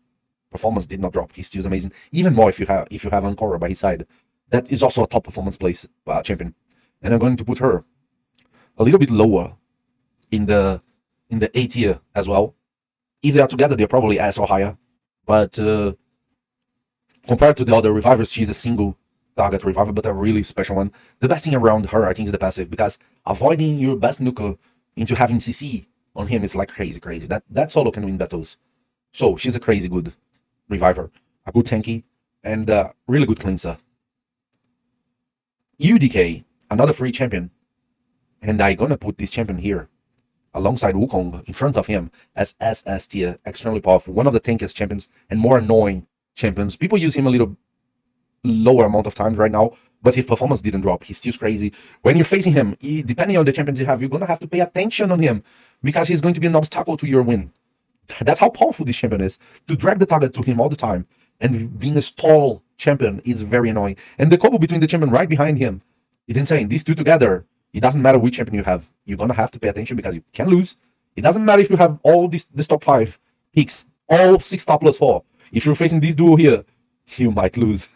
performance did not drop. He steals amazing. Even more if you have Ancora by his side. That is also a top performance place champion. And I'm going to put her a little bit lower in the A tier as well. If they are together, they're probably S or higher. But compared to the other revivers, she's a single target reviver, but a really special one. The best thing around her, I think, is the passive, because avoiding your best nuker into having CC on him is like crazy. That solo can win battles. So she's a crazy good reviver, a good tanky, and a really good cleanser. UDK, another free champion, and I'm gonna put this champion here alongside Wukong in front of him as SS tier, extremely powerful, one of the tankiest champions and more annoying champions. People use him a little lower amount of times right now, but his performance didn't drop. He's still crazy. When you're facing him, depending on the champions you have, you're going to have to pay attention on him because he's going to be an obstacle to your win. That's how powerful this champion is. To drag the target to him all the time and being a stall champion is very annoying. And the combo between the champion right behind him, it's insane. These two together, it doesn't matter which champion you have. You're going to have to pay attention because you can lose. It doesn't matter if you have all this top 5 picks, all 6 star plus 4. If you're facing this duo here, you might lose.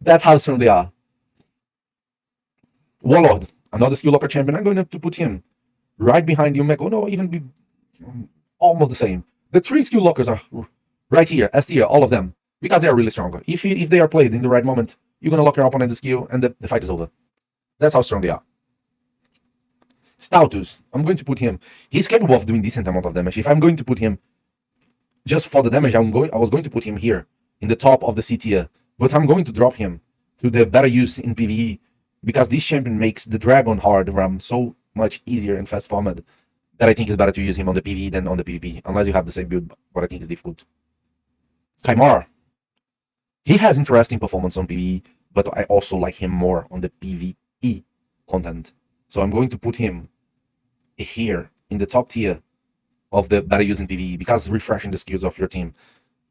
That's how strong they are. Warlord, another skill locker champion. I'm going to put him right behind you. Oh no, even be almost the same. The 3 skill lockers are right here, S tier, all of them, because they are really strong. If they are played in the right moment, you're going to lock your opponent's skill and the fight is over. That's how strong they are. Stautus, I'm going to put him. He's capable of doing decent amount of damage. If I'm going to put him just for the damage, I was going to put him here in the top of the C tier, but I'm going to drop him to the better use in PvE because this champion makes the Dragon hard ram so much easier and fast formed that I think it's better to use him on the PvE than on the PvP, unless you have the same build, but I think it's difficult. Kaimar, he has interesting performance on PvE, but I also like him more on the PvE content. So I'm going to put him here in the top tier of the better use in PvE because refreshing the skills of your team.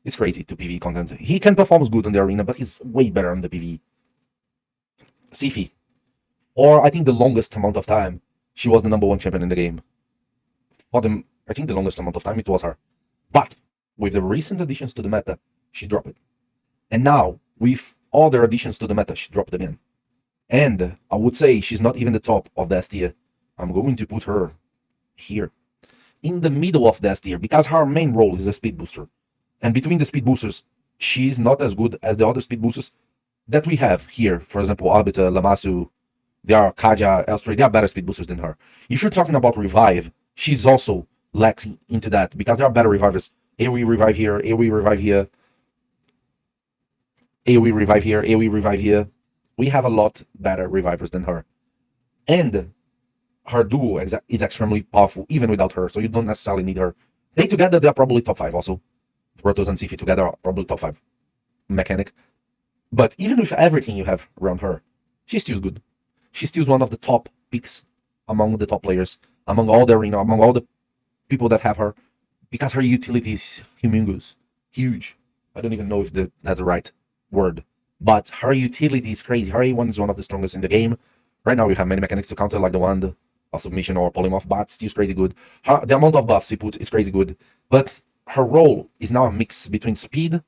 It's crazy to PvE content. He can perform good on the arena, but he's way better on the PvE. Sifi, or I think the longest amount of time, she was the #1 champion in the game. I think the longest amount of time it was her. But with the recent additions to the meta, she dropped it. And now, with other additions to the meta, she dropped it again. And I would say she's not even the top of the S tier. I'm going to put her here, in the middle of the S tier, because her main role is a speed booster. And between the speed boosters, she's not as good as the other speed boosters that we have here. For example, Arbiter, Lamasu, they are Kaja, Elstray, they are better speed boosters than her. If you're talking about revive, she's also lacking into that, because there are better revivers. AoE revive here, AoE revive here, AoE revive here, AoE revive here. We have a lot better revivers than her. And her duo is extremely powerful, even without her, so you don't necessarily need her. They together, they are probably top 5 also. Protoss and Sifi together are probably top 5 mechanic. But even with everything you have around her, she's still good. She's still one of the top picks among the top players, among all the arena, among all the people that have her, because her utility is humongous, huge. I don't even know if that's the right word. But her utility is crazy. Her A1 is one of the strongest in the game. Right now, we have many mechanics to counter, like the one of submission or polymorph, but still crazy good. The amount of buffs he puts is crazy good. But her role is now a mix between speed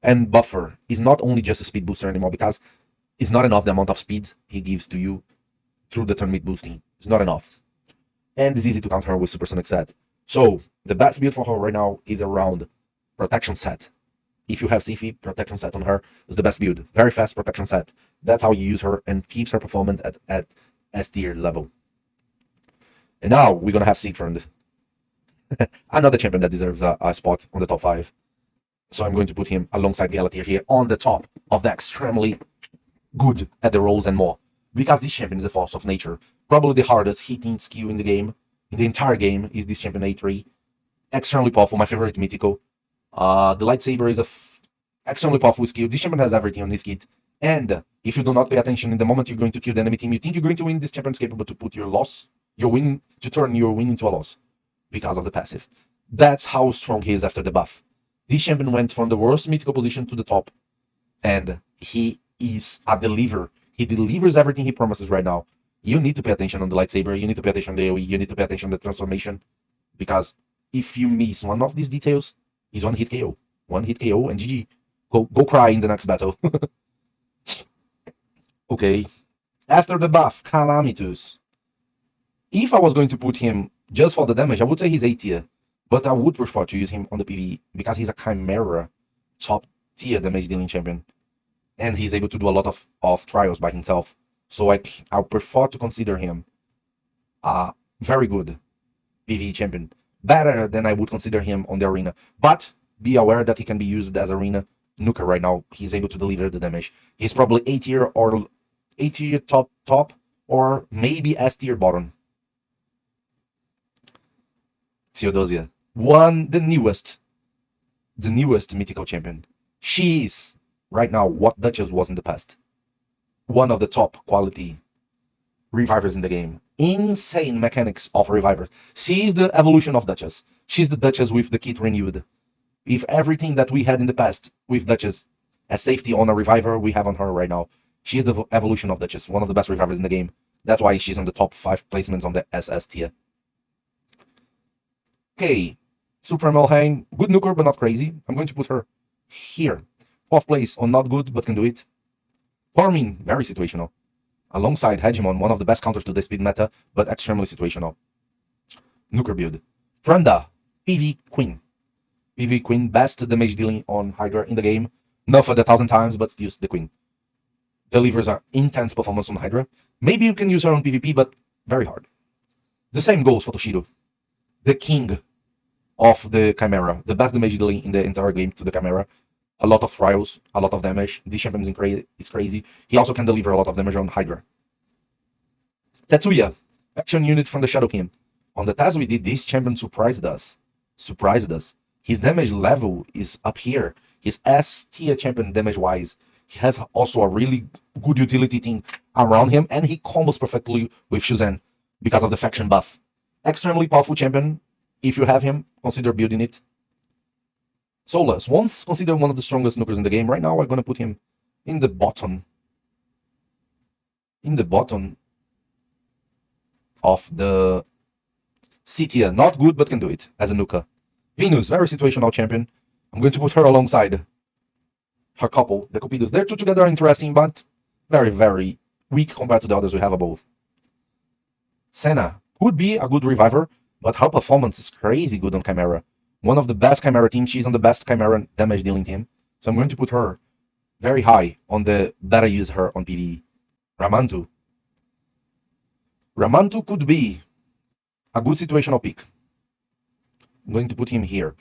and buffer. Is not only just a speed booster anymore, because it's not enough the amount of speed he gives to you through the turn mid boosting. It's not enough. And it's easy to counter her with supersonic set. So, the best build for her right now is around protection set. If you have Sifi, protection set on her is the best build. Very fast protection set. That's how you use her and keeps her performance at S tier level. And now we're going to have Siegfried. Another champion that deserves a spot on the top 5. So I'm going to put him alongside Galatir here on the top of the extremely good at the rolls and more. Because this champion is a force of nature. Probably the hardest hitting skill in the game. In the entire game is this champion A3. Extremely powerful, my favorite mythical. The lightsaber is a extremely powerful skill. This champion has everything on this kit. And if you do not pay attention in the moment you're going to kill the enemy team, you think you're going to win, this champion is capable to put your win, to turn your win into a loss because of the passive. That's how strong he is after the buff. This champion went from the worst mythical position to the top. And he is a deliver. He delivers everything he promises right now. You need to pay attention on the lightsaber. You need to pay attention on the AoE. You need to pay attention on the transformation. Because if you miss one of these details, he's one hit KO. One hit KO and GG. Go cry in the next battle. Okay. After the buff, Calamitus. If I was going to put him just for the damage, I would say he's A tier. But I would prefer to use him on the PvE because he's a Chimera top tier damage dealing champion. And he's able to do a lot of trials by himself. So I prefer to consider him a very good PvE champion. Better than I would consider him on the arena. But be aware that he can be used as arena nuker right now. He's able to deliver the damage. He's probably A tier or A tier top or maybe S tier bottom. Theodosia. The newest mythical champion. She is, right now, what Duchess was in the past. One of the top quality revivers in the game. Insane mechanics of revivers. She is the evolution of Duchess. She's the Duchess with the kit renewed. If everything that we had in the past with Duchess as safety on a reviver, we have on her right now. She's the evolution of Duchess, one of the best revivers in the game. That's why she's on the top 5 placements on the SS tier. Okay, Supreme Elheim, good nuker but not crazy. I'm going to put her here. 4th place on not good but can do it. Tormin, very situational. Alongside Hegemon, one of the best counters to the speed meta, but extremely situational. Nuker build. Tranda, PV Queen. PV Queen, best damage dealing on Hydra in the game. Nerfed 1,000 times, but still the Queen. Delivers an intense performance on Hydra. Maybe you can use her on PvP, but very hard. The same goes for Toshiro. The king of the Chimera. The best damage dealing in the entire game to the Chimera. A lot of trials, a lot of damage. This champion is crazy. He also can deliver a lot of damage on Hydra. Tetsuya, action unit from the Shadow King. On the test we did, this champion surprised us. His damage level is up here. His S tier champion damage-wise. He has also a really good utility team around him, and he combos perfectly with Shuzen because of the faction buff. Extremely powerful champion. If you have him, consider building it. Solus, once considered one of the strongest nukers in the game. Right now, we're going to put him in the bottom. Of the C tier. Not good, but can do it as a nuker. Venus, very situational champion. I'm going to put her alongside her couple, the Cupidos. Their two together are interesting, but very, very weak compared to the others we have above. Senna could be a good reviver, but her performance is crazy good on Chimera. One of the best Chimera teams. She's on the best Chimera damage dealing team. So I'm going to put her very high on the better use her on PvE. Ramantu. Ramantu could be a good situational pick. I'm going to put him here.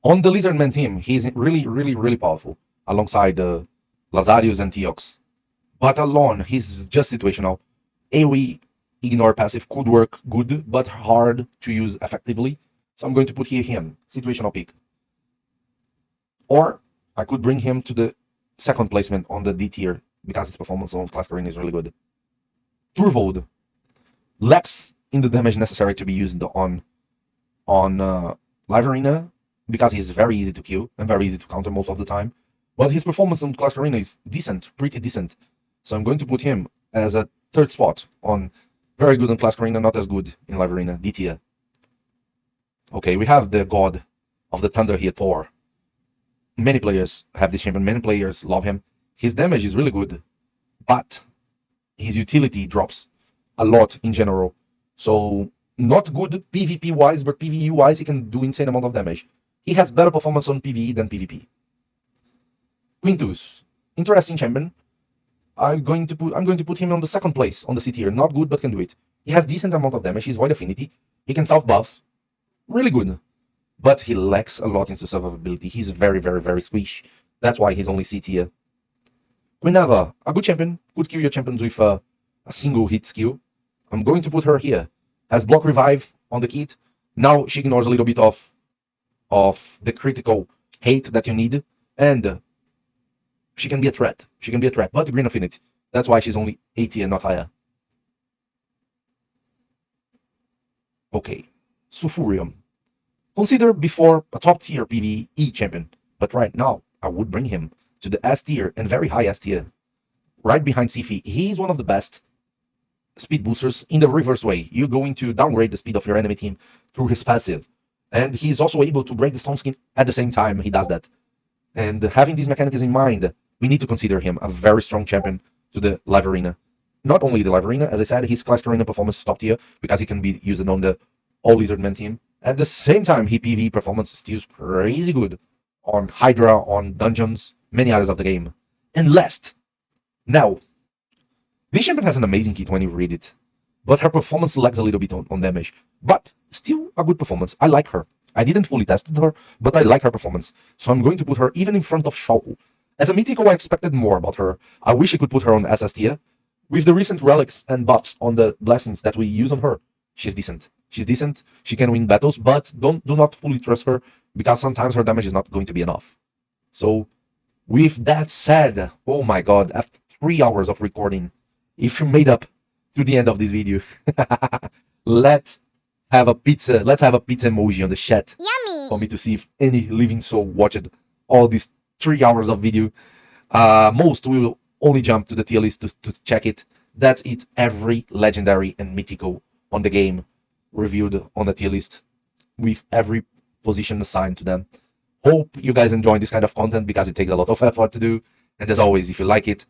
On the Lizardman team, he's really, really, really powerful. Alongside Lazarius and Teox. But alone, he's just situational. AoE, ignore passive could work good, but hard to use effectively. So I'm going to put here him, situational pick. Or I could bring him to the 2nd placement on the D tier because his performance on classicarena is really good. Turvold lacks in the damage necessary to be used on livearena because he's very easy to kill and very easy to counter most of the time. But his performance on classicarena is decent, pretty decent. So I'm going to put him as a 3rd spot on very good on classicarena, not as good in livearena, D tier. Okay, we have the god of the thunder here, Thor. Many players have this champion, many players love him. His damage is really good, but his utility drops a lot in general. So, not good PvP-wise, but PvE-wise, he can do insane amount of damage. He has better performance on PvE than PvP. Quintus, interesting champion. I'm going to put him on the 2nd place on the C tier. Not good, but can do it. He has decent amount of damage. He's void affinity. He can self buffs. Really good. But he lacks a lot into survivability. He's very, very, very squish. That's why he's only C tier. Quinava, a good champion. Could kill your champions with a single hit skill. I'm going to put her here. Has block revive on the kit. Now she ignores a little bit of the critical hate that you need. And she can be a threat. But green affinity. That's why she's only A tier, not higher. Okay. Sulfurium. Consider before a top tier PvE champion, but right now I would bring him to the S tier and very high S tier, right behind Sifi. He's one of the best speed boosters in the reverse way. You're going to downgrade the speed of your enemy team through his passive, and he's also able to break the stone skin at the same time he does that. And having these mechanics in mind, we need to consider him a very strong champion to the live arena. Not only the live arena, as I said, his classic arena performance is top tier because he can be used on the all Lizardman team. At the same time, his PvE performance is still crazy good on Hydra, on dungeons, many others of the game. And last, now, this champion has an amazing kit when you read it, but her performance lags a little bit on damage. But still a good performance. I like her. I didn't fully test her, but I like her performance. So I'm going to put her even in front of Shao. As a mythical, I expected more about her. I wish I could put her on SS tier. With the recent relics and buffs on the blessings that we use on her, she's decent. She's decent. She can win battles, but do not fully trust her because sometimes her damage is not going to be enough. So with that said, oh my god, after 3 hours of recording, if you made up to the end of this video, let's have a pizza emoji on the chat. Yummy! For me to see if any living soul watched all these 3 hours of video. Most will only jump to the tier list to check it. That's it. Every legendary and mythical on the game reviewed on the tier list with every position assigned to them. Hope you guys enjoy this kind of content because it takes a lot of effort to do. And as always, if you like it,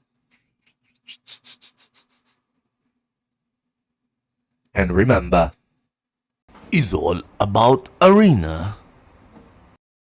and remember, it's all about arena.